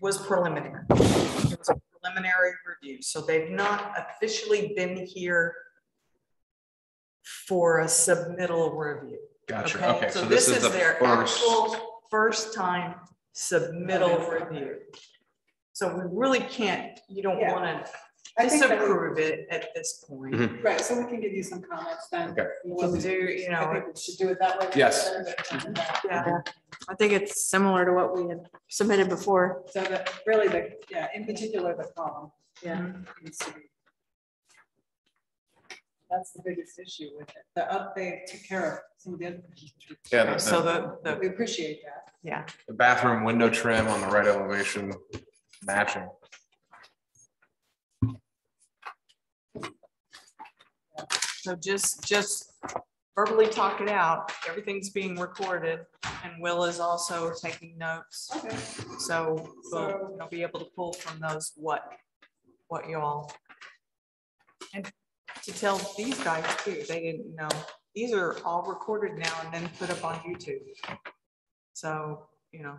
was preliminary. It was a preliminary review, so they've not officially been here for a submittal review. Gotcha. Okay, So this is their first. actual first time submittal review. So we really can't, you don't Yeah. want to I think that we- disapprove it at this point. Mhm. Right, so we can give you some comments then. Okay. We'll do, you I know, think we should do it that way. Yes. yeah. I think it's similar to what we had submitted before. So that really in particular, the column. Yeah. Needs to be. That's the biggest issue with it. They took care of some of the other. Yeah, So We appreciate that. yeah. the bathroom window trim on the right elevation matching. So just verbally talk it out. Everything's being recorded and Will is also taking notes. Okay. So we'll be able to pull from those what you all. And to tell these guys too, they didn't know, these are all recorded now and then put up on YouTube. So, you know,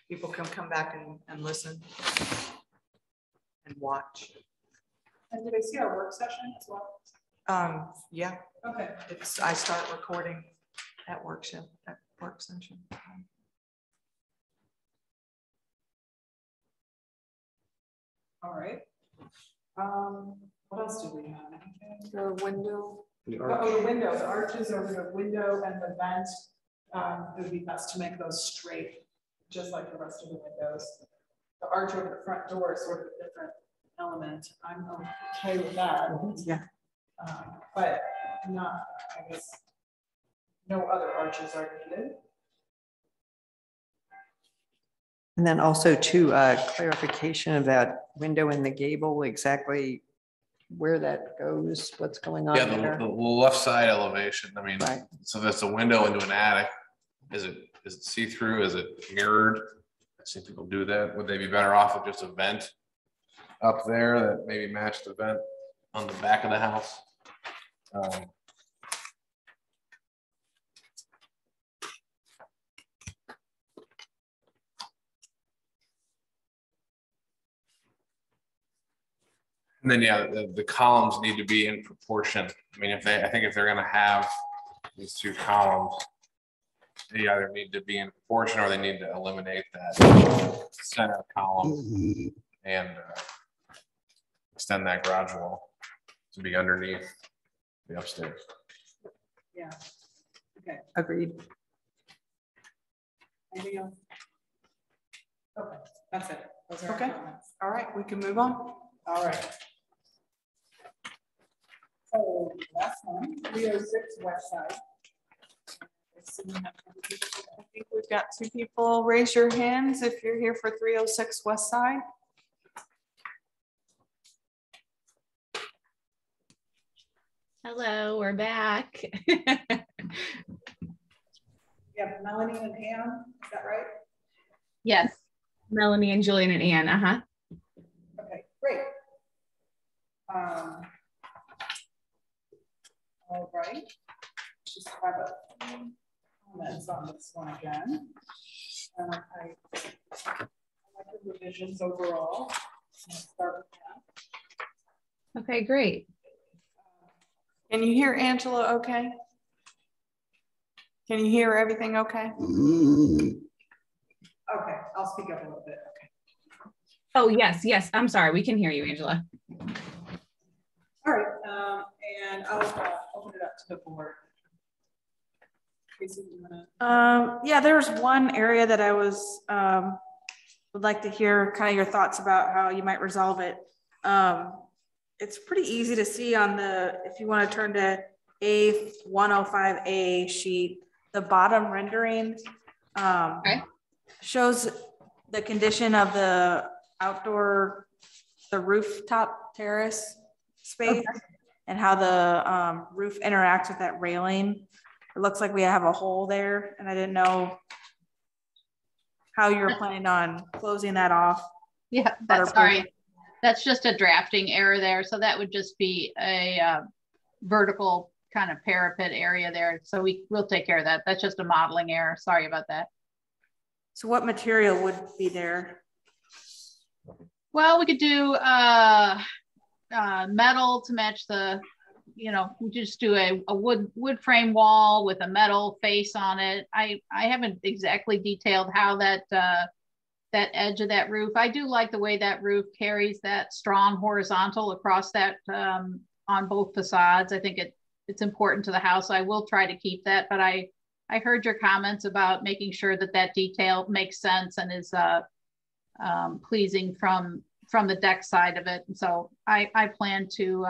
people can come back and listen and watch. And do they see our work session as well? Yeah, Okay. I start recording at work session. All right. What else do we have? Anything? The window. Oh, the window, the arches over the window and the vent. It would be best to make those straight, just like the rest of the windows. The arch over the front door is sort of a different element. I'm okay with that. Yeah. But not, I guess, no other arches are needed. And then also to clarification of that window in the gable, exactly where that goes, what's going on Yeah, there. the left side elevation, I mean, Right. so that's a window into an attic. Is it see-through? Is it mirrored? I've seen people do that. Would they be better off with just a vent up there that maybe matched the vent on the back of the house? And then, yeah, the columns need to be in proportion. I mean, I think if they're gonna have these two columns, they either need to be in proportion or they need to eliminate that center column and extend that garage wall to be underneath the upstairs. Yeah. Okay. Agreed. Anything else? Okay, that's it. Those are Okay. comments. All right, we can move on. All right. So last one, 306 West Side. I think we've got two people. Raise your hands if you're here for 306 West Side. Hello, we're back. Yeah, Melanie and Ann, is that right? Yes, Melanie and Julian and Ann, Okay, great. All right. Just have a few comments on this one again. I like the revisions overall. I'll start with that. Okay, great. Can you hear Angela okay? Can you hear everything okay? Okay, I'll speak up a little bit. Okay. Oh, yes, I'm sorry. We can hear you, Angela. All right, and I'll open it up to the board. Casey, you wanna... Yeah, there's one area that I was would like to hear kind of your thoughts about how you might resolve it. It's pretty easy to see on the, if you want to turn to A105A sheet, the bottom rendering shows the condition of the outdoor, the rooftop terrace space and how the roof interacts with that railing. It looks like we have a hole there, and I didn't know how you're planning on closing that off. Yeah, that's sorry. That's just a drafting error there. So that would just be a vertical kind of parapet area there. So we'll take care of that. That's just a modeling error. Sorry about that. So what material would be there? Well, we could do metal to match the, we just do a wood frame wall with a metal face on it. I haven't exactly detailed how that edge of that roof. I do like the way that roof carries that strong horizontal across that on both facades. I think it's important to the house. I will try to keep that, but I heard your comments about making sure that detail makes sense and is pleasing from the deck side of it. And so I plan to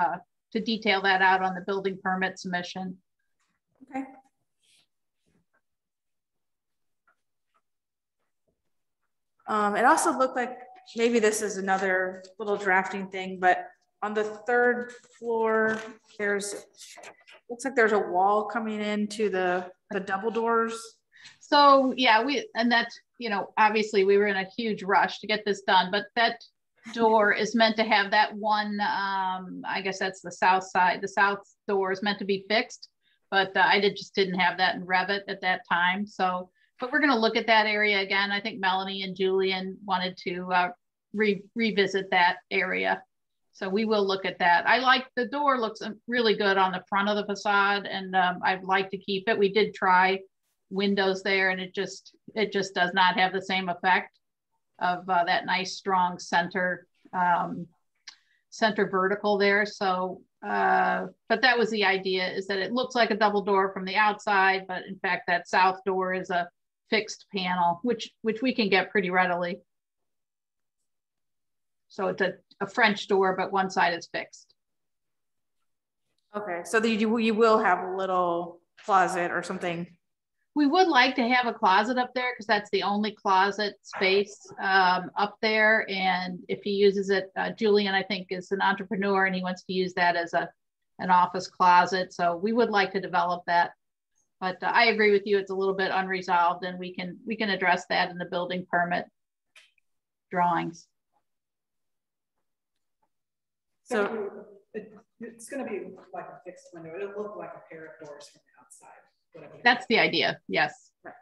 detail that out on the building permit submission. Okay. It also looked like maybe this is another little drafting thing, but on the third floor, looks like there's a wall coming into the double doors. So yeah, that's, obviously we were in a huge rush to get this done, but that door is meant to have that one, I guess that's the south side. The south door is meant to be fixed, but I just didn't have that in Revit at that time. So, but we're going to look at that area again. I think Melanie and Julian wanted to revisit that area. So we will look at that. I like the door, looks really good on the front of the facade, and I'd like to keep it. We did try windows there, and it just does not have the same effect of that nice strong center center vertical there. So, but that was the idea, is that it looks like a double door from the outside, but in fact, that south door is a fixed panel, which we can get pretty readily. So it's a French door, but one side is fixed. Okay, so you will have a little closet or something. We would like to have a closet up there because that's the only closet space up there. And if he uses it, Julian, I think, is an entrepreneur and he wants to use that as an office closet. So we would like to develop that. But I agree with you, it's a little bit unresolved, and we can address that in the building permit drawings. So it's going to be like a fixed window. It'll look like a pair of doors from the outside. That's the idea. Yes. Right.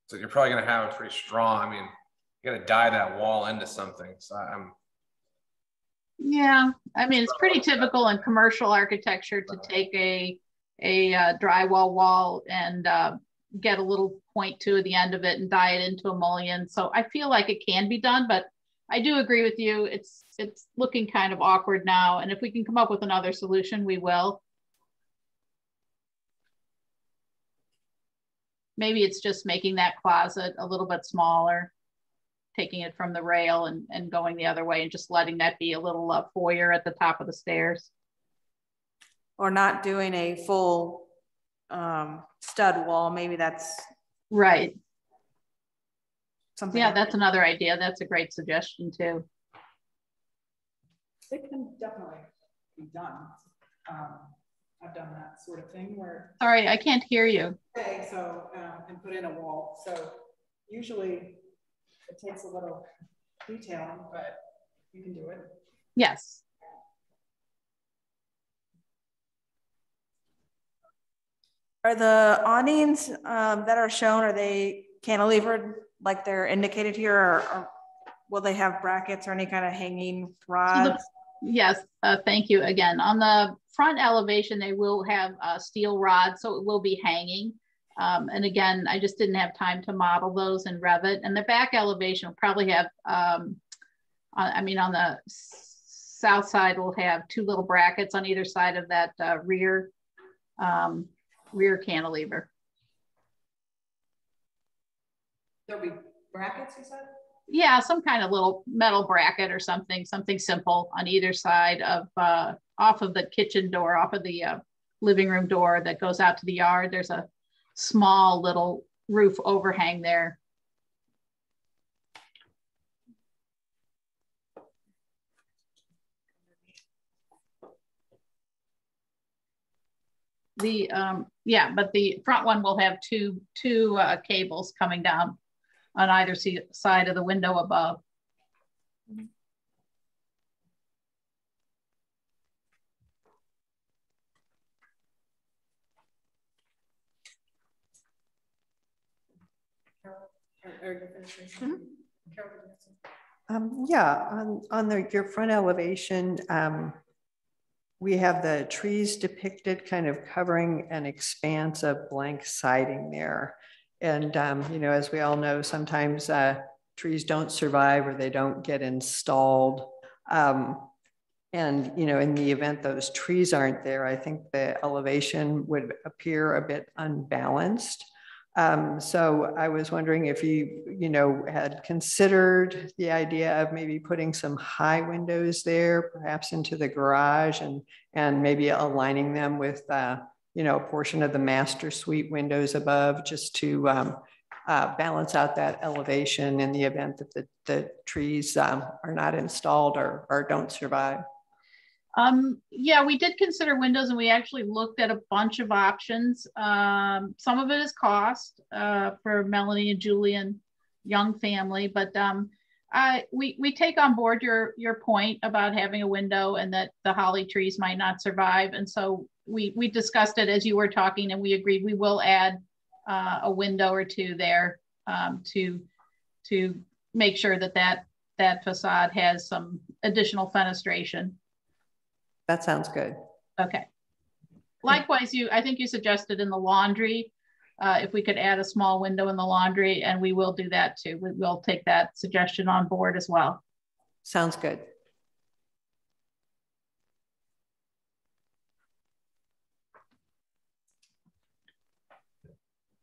So you're probably going to have it pretty strong. I mean, you're going to dye that wall into something. So Yeah, I mean, it's pretty typical in commercial architecture to take a drywall wall and get a little point to the end of it and dye it into a mullion. So I feel like it can be done, but I do agree with you. It's looking kind of awkward now. And if we can come up with another solution, we will. Maybe it's just making that closet a little bit smaller, taking it from the rail and going the other way and just letting that be a little foyer at the top of the stairs. Or not doing a full stud wall. Maybe that's right. Something. Yeah, that's another idea. That's a great suggestion too. It can definitely be done. I've done that sort of thing where. Sorry, I can't hear you. Okay, so and put in a wall. So usually it takes a little detailing, but you can do it. Yes. Are the awnings that are shown, are they cantilevered like they're indicated here, or will they have brackets or any kind of hanging rods? Yes, thank you again. On the front elevation, they will have steel rods, so it will be hanging. And again, I just didn't have time to model those in Revit. And the back elevation will probably have, I mean, on the south side, we'll have two little brackets on either side of that rear cantilever. There'll be brackets, you said? Yeah, some kind of little metal bracket or something simple on either side of off of the kitchen door, off of the living room door that goes out to the yard. There's a small little roof overhang there. The yeah, but the front one will have two cables coming down on either side of the window above. Yeah, on your front elevation, we have the trees depicted kind of covering an expanse of blank siding there. And, you know, as we all know, sometimes trees don't survive or they don't get installed. And, you know, in the event those trees aren't there, I think the elevation would appear a bit unbalanced. So I was wondering if you know, had considered the idea of maybe putting some high windows there, perhaps into the garage, and maybe aligning them with, you know, a portion of the master suite windows above, just to balance out that elevation in the event that the trees are not installed or don't survive. Yeah, we did consider windows, and we actually looked at a bunch of options. Some of it is cost for Melanie and Julian, young family, but we take on board your point about having a window and that the holly trees might not survive. And so we discussed it as you were talking, and we agreed we will add a window or two there to make sure that facade has some additional fenestration. That sounds good. Okay. Likewise, I think you suggested in the laundry, if we could add a small window in the laundry, and we will do that too. We will take that suggestion on board as well. Sounds good.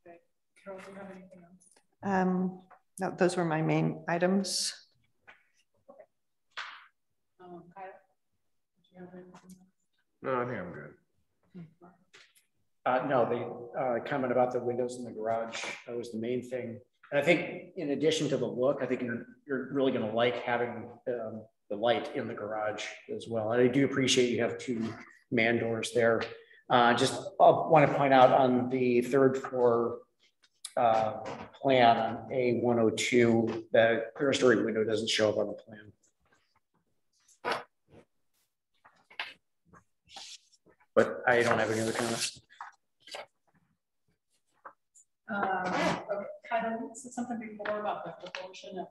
Okay. Carol, do you have anything else? No, those were my main items. Kyle, do you have anything else? No, I think I'm good. No, the comment about the windows in the garage, that was the main thing. And I think in addition to the look, I think you're really going to like having the light in the garage as well. And I do appreciate you have 2 man doors there. Just want to point out on the 3rd floor plan on A102, the clear story window doesn't show up on the plan. But I don't have any other comments. Kind of said something before about the proportion of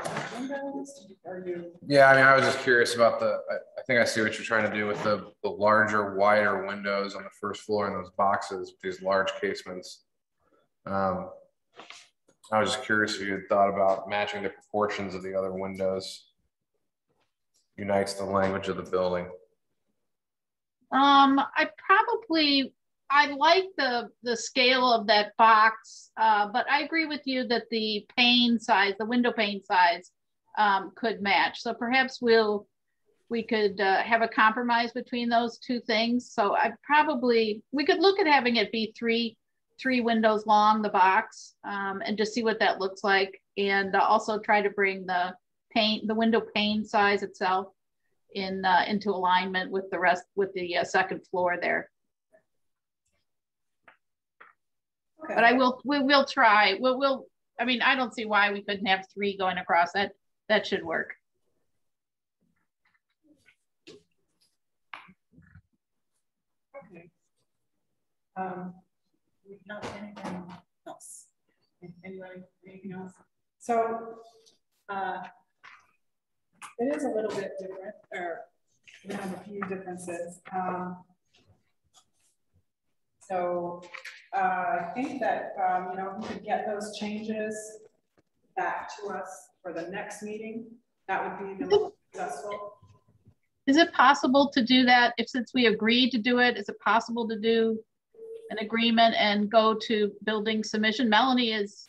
the windows. Are you? Yeah, I mean, I was just curious about I think I see what you're trying to do with the larger, wider windows on the 1st floor in those boxes, with these large casements. I was just curious if you had thought about matching the proportions of the other windows. Unites the language of the building. I like the scale of that box, but I agree with you that the pane size, the window pane size, could match. So perhaps we could have a compromise between those 2 things. So we could look at having it be three windows long, the box, and just see what that looks like, and also try to bring the window pane size itself into alignment with the rest, with the 2nd floor there. Okay. But we will try. I mean, I don't see why we couldn't have 3 going across. That should work. Okay. We not anything else? Anybody, anything else? So it is a little bit different, or we have a few differences. So I think that, you know, if we could get those changes back to us for the next meeting, that would be the most successful. Is it possible to do that? Since we agreed to do it, is it possible to do an agreement and go to building submission? Melanie is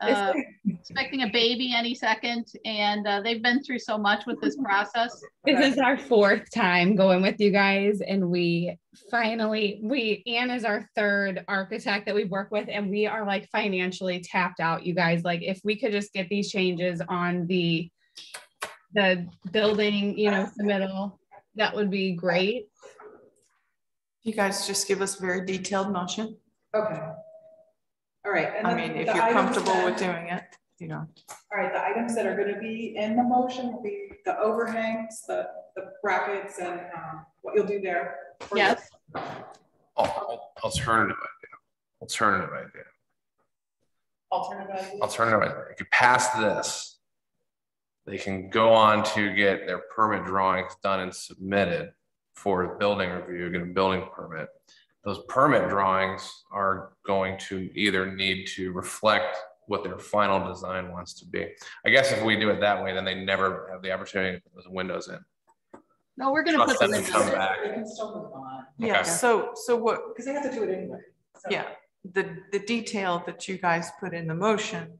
expecting a baby any second, and they've been through so much with this process. This is our 4th time going with you guys, and Anne is our 3rd architect that we work with, and we are like financially tapped out, you guys. Like, if we could just get these changes on the building, you know, submittal, that would be great. You guys just give us very detailed motion. Okay. All right. And I mean, if you're comfortable with doing it, you know. All right, the items that are going to be in the motion will be the overhangs, the brackets, and what you'll do there. Yes. Alternative idea. Alternative idea. Alternative idea. If you pass this, they can go on to get their permit drawings done and submitted for building review, get a building permit. Those permit drawings are going to either need to reflect what their final design wants to be. I guess if we do it that way, then they never have the opportunity to put those windows in. No, we're going to put them in. They can still move on. Yeah. Okay. So what? Because they have to do it anyway. So. Yeah. The detail that you guys put in the motion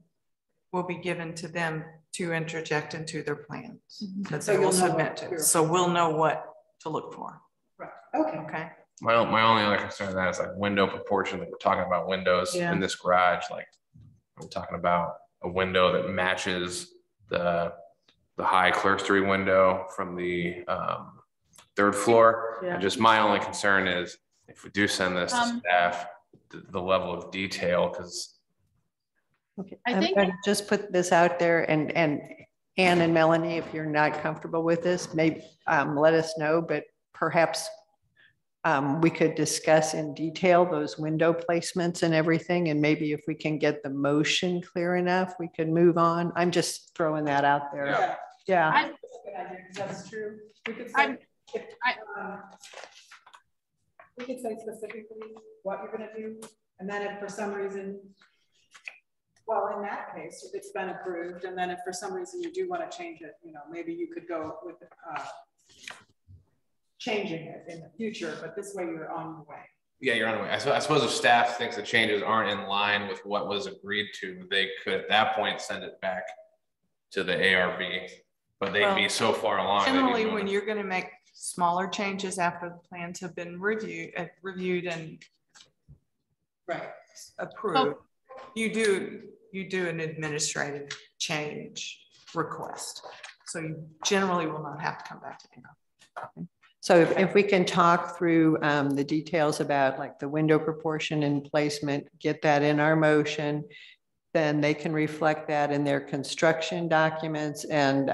will be given to them to interject into their plans that they will submit to. So we'll know what to look for. Right. Okay. Okay. My only other concern with that is like window proportion. That we're talking about windows in this garage. Like, we're talking about a window that matches the high clerestory window from the 3rd floor. Yeah. And just my only concern is if we do send this to staff, the level of detail, because okay, I'm going to just put this out there, and Anne and Melanie, if you're not comfortable with this, maybe let us know, but perhaps we could discuss in detail those window placements and everything, and maybe if we can get the motion clear enough, we could move on. I'm just throwing that out there. Yeah. That's true. We could say, we could say specifically what you're going to do And then if for some reason, well, in that case, if it's been approved, and then if for some reason you do want to change it, you know, maybe you could go with changing it in the future, but this way you're on your way. Yeah, you're on the way. I suppose if staff thinks the changes aren't in line with what was agreed to, they could at that point send it back to the ARB, but they'd be so far along. Generally, when you're going to make smaller changes after the plans have been reviewed and approved, you do an administrative change request. So you generally will not have to come back to them. So if we can talk through the details about like the window proportion and placement, get that in our motion, then they can reflect that in their construction documents. And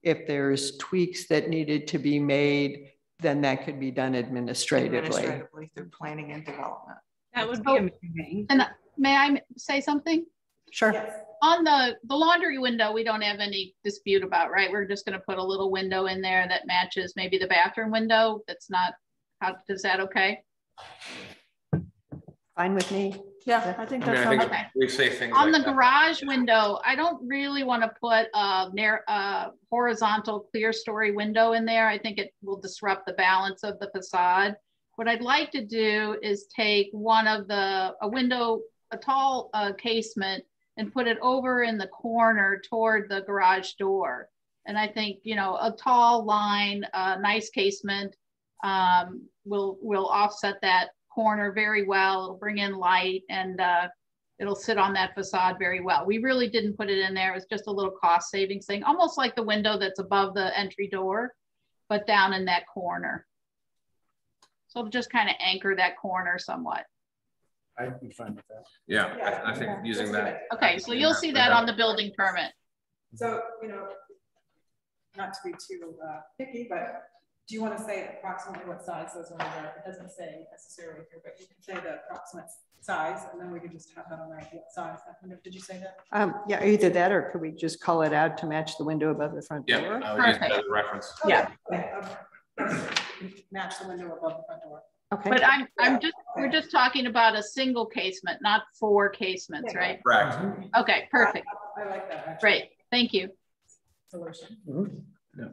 if there's tweaks that needed to be made, then that could be done administratively through planning and development. That would be amazing. And may I say something? Sure. Yes. On the laundry window, we don't have any dispute about, right? We're just going to put a little window in there that matches maybe the bathroom window. That's not, is that okay? Fine with me. Yeah, I think that's I think okay. we say things On like the that. garage window, I don't really want to put a horizontal clear story window in there. I think it will disrupt the balance of the facade. What I'd like to do is take one of a tall casement and put it over in the corner toward the garage door. And I think, you know, a tall line, nice casement will offset that corner very well. It'll bring in light and it'll sit on that facade very well. We really didn't put it in there. It was just a little cost savings thing, almost like the window that's above the entry door, but down in that corner. So it'll just kind of anchor that corner somewhat. I'd be fine with that. Yeah, I think using that. Okay, so you'll see that on the building permit. So, you know, not to be too picky, but do you want to say approximately what size those ones are? It doesn't say necessarily here, but you can say the approximate size, and then we can just have that on there. What size? Did you say that? Yeah, either that or could we just call it out to match the window above the front door? Yeah, I would use that as a reference. Yeah. Match the window above the front door. Okay. But we're just talking about a single casement, not 4 casements, right? Correct. Okay, perfect. I like that. Actually. Great, thank you. Solution. Yeah.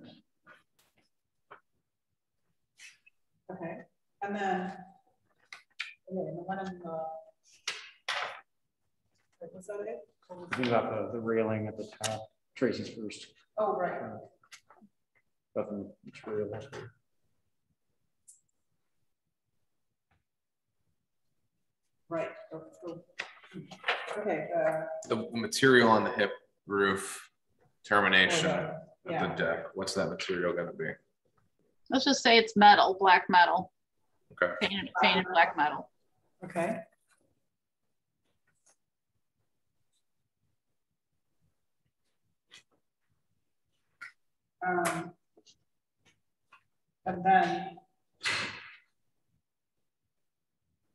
Okay, and then the one in the, what's that it? Think about the railing at the top. Tracy's first. Oh, right. Nothing material. Right. Okay. The material on the hip roof termination of yeah. the deck. What's that material going to be? Let's just say it's metal, black metal. Okay. Painted black metal. Okay. And then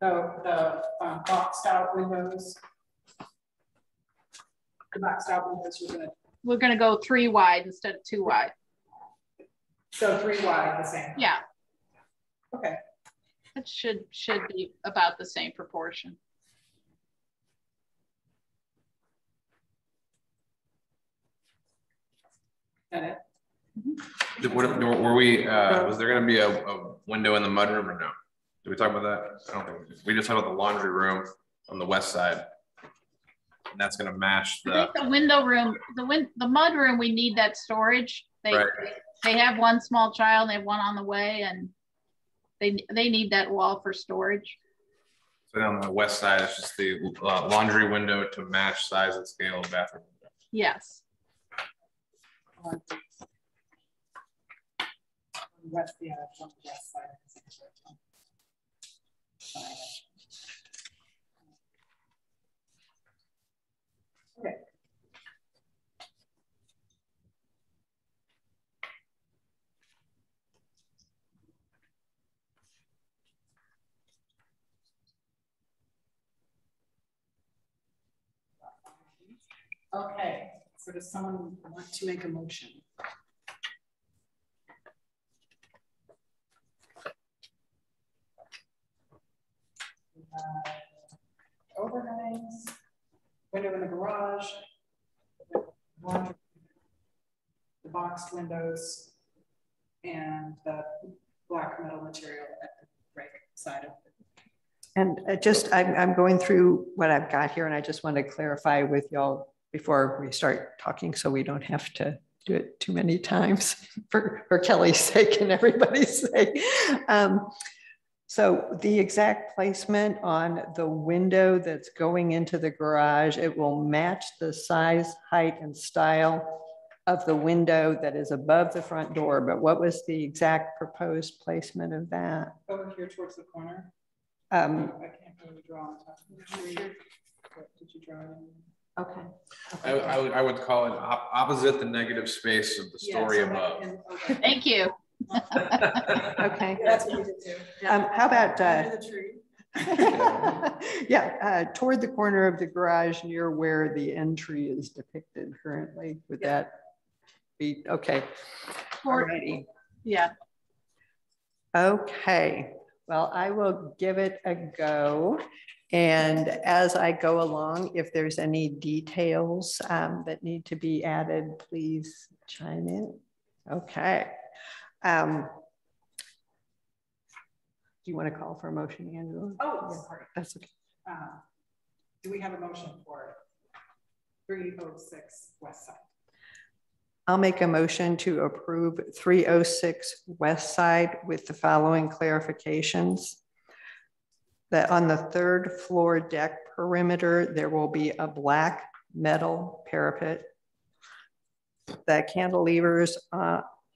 the boxed out windows. The boxed out windows we're gonna go 3 wide instead of 2 wide. So 3 wide, the same. Yeah. Okay. It should be about the same proportion. Got it. Were we? Was there going to be a window in the mudroom or no? Did we talk about that? I don't think we did. We just talked about the laundry room on the west side. And that's going to match the. I think the window room, the mud room, we need that storage. They have 1 small child, they have 1 on the way, and they need that wall for storage. So on the west side, it's just the laundry window to match size and scale of bathroom window. Yes. West, yeah, on the west side. Okay. Okay, so does someone want to make a motion? balconies, window in the garage, laundry, the boxed windows, and the black metal material at the right side of it. And I'm going through what I've got here, and I just want to clarify with y'all before we start talking, so we don't have to do it too many times for Kelly's sake and everybody's sake. So the exact placement on the window that's going into the garage, it will match the size, height, and style of the window that is above the front door. But what was the exact proposed placement of that? Over here towards the corner. I can't really draw on top of the tree. What did you draw in? Okay. I would call it opposite the negative space of the story above. Okay. Thank you. Okay. That's what we did too. How about Under the tree. yeah, toward the corner of the garage near where the entry is depicted currently? Would that be okay? Alrighty. Yeah. Okay. Well, I will give it a go. And as I go along, if there's any details that need to be added, please chime in. Okay. Do you want to call for a motion, Angela? Oh, sorry. That's okay. Do we have a motion for 306 West Side? I'll make a motion to approve 306 West Side with the following clarifications. That on the third floor deck perimeter, there will be a black metal parapet. The cantilevers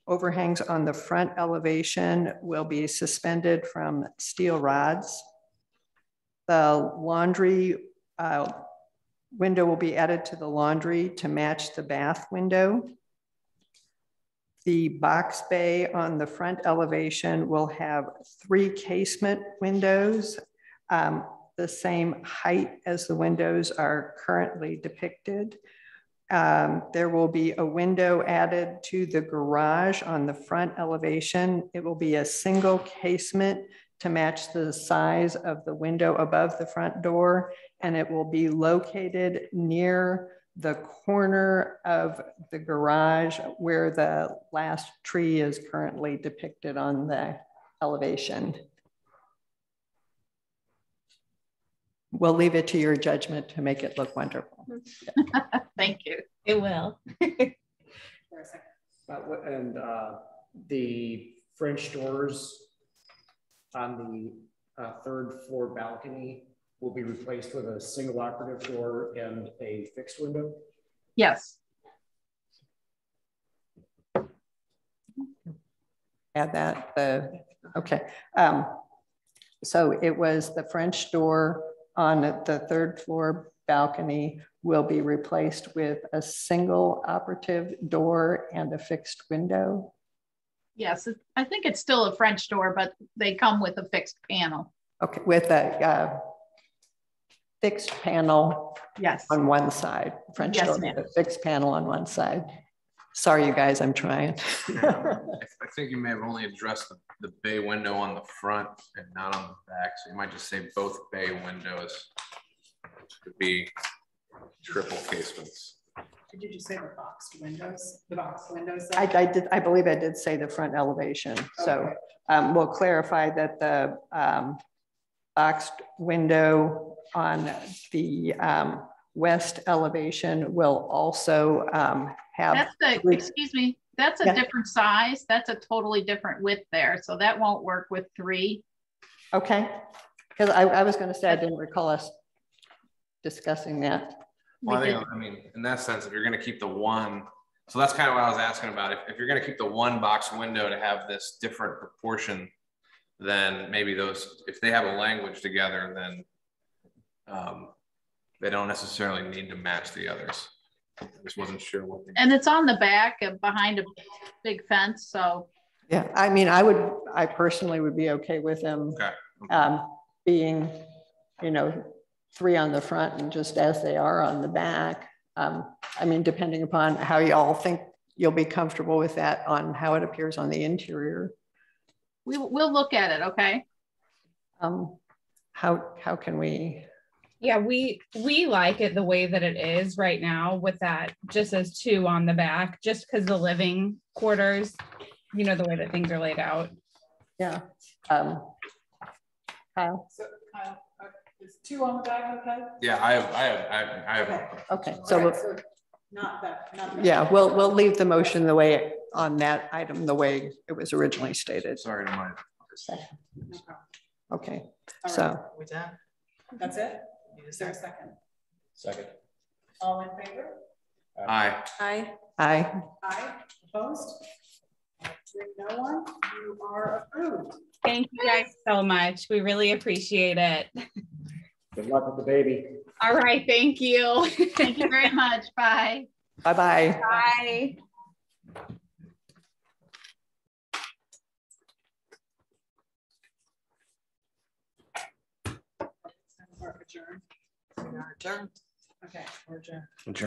overhangs on the front elevation will be suspended from steel rods. The laundry window will be added to the laundry to match the bath window. The box bay on the front elevation will have 3 casement windows, the same height as the windows are currently depicted. There will be a window added to the garage on the front elevation. It will be a single casement to match the size of the window above the front door, and it will be located near the corner of the garage where the last tree is currently depicted on the elevation. We'll leave it to your judgment to make it look wonderful. Thank you. It will. And the French doors on the third floor balcony will be replaced with a single operative door and a fixed window? Yes. Add that, okay. So it was the French door on the third floor balcony will be replaced with a single operative door and a fixed window. Yes, I think it's still a French door, but they come with a fixed panel. Okay, with a fixed panel. Yes. On one side, French Yes, door with a fixed panel on one side. Sorry, you guys, I'm trying. I think you may have only addressed the bay window on the front and not on the back. So you might just say both bay windows could be triple casements. Did you just say the boxed windows? The boxed windows? I did. I believe I did say the front elevation. Okay. So we'll clarify that the boxed window on the west elevation will also have. That's the, excuse me, that's a different size. That's a totally different width there. So that won't work with 3. Okay. Because I was going to say, I didn't recall us discussing that. Well, I mean, in that sense, if you're going to keep the one, so that's kind of what I was asking about. If you're going to keep the one box window to have this different proportion, then maybe those, if they have a language together, then they don't necessarily need to match the others. I just wasn't sure what. And it's on the back of behind a big fence, so. Yeah, I mean, I personally would be okay with them being, you know, 3 on the front and just as they are on the back. I mean, depending upon how y'all think you'll be comfortable with that on how it appears on the interior. We'll look at it, okay? How can we? Yeah, we like it the way that it is right now with that, just as 2 on the back, just because the living quarters, you know, the way that things are laid out. Yeah. Kyle? So, is 2 on the back, okay? Yeah, I have. Okay, All so, right, so not that, yeah, we'll leave the motion the way on that item, the way it was originally stated. Sorry to mind. No problem. Okay, All so. right. We done? That's it? Is there a second? Second. All in favor? Aye. Aye. Aye. Aye. Opposed? Hearing no one, you are approved. Thank you guys so much. We really appreciate it. Good luck with the baby. All right, thank you. Thank you very much. Bye. Bye-bye. Aye. Adjourned. We are adjourned. Okay, we're adjourned.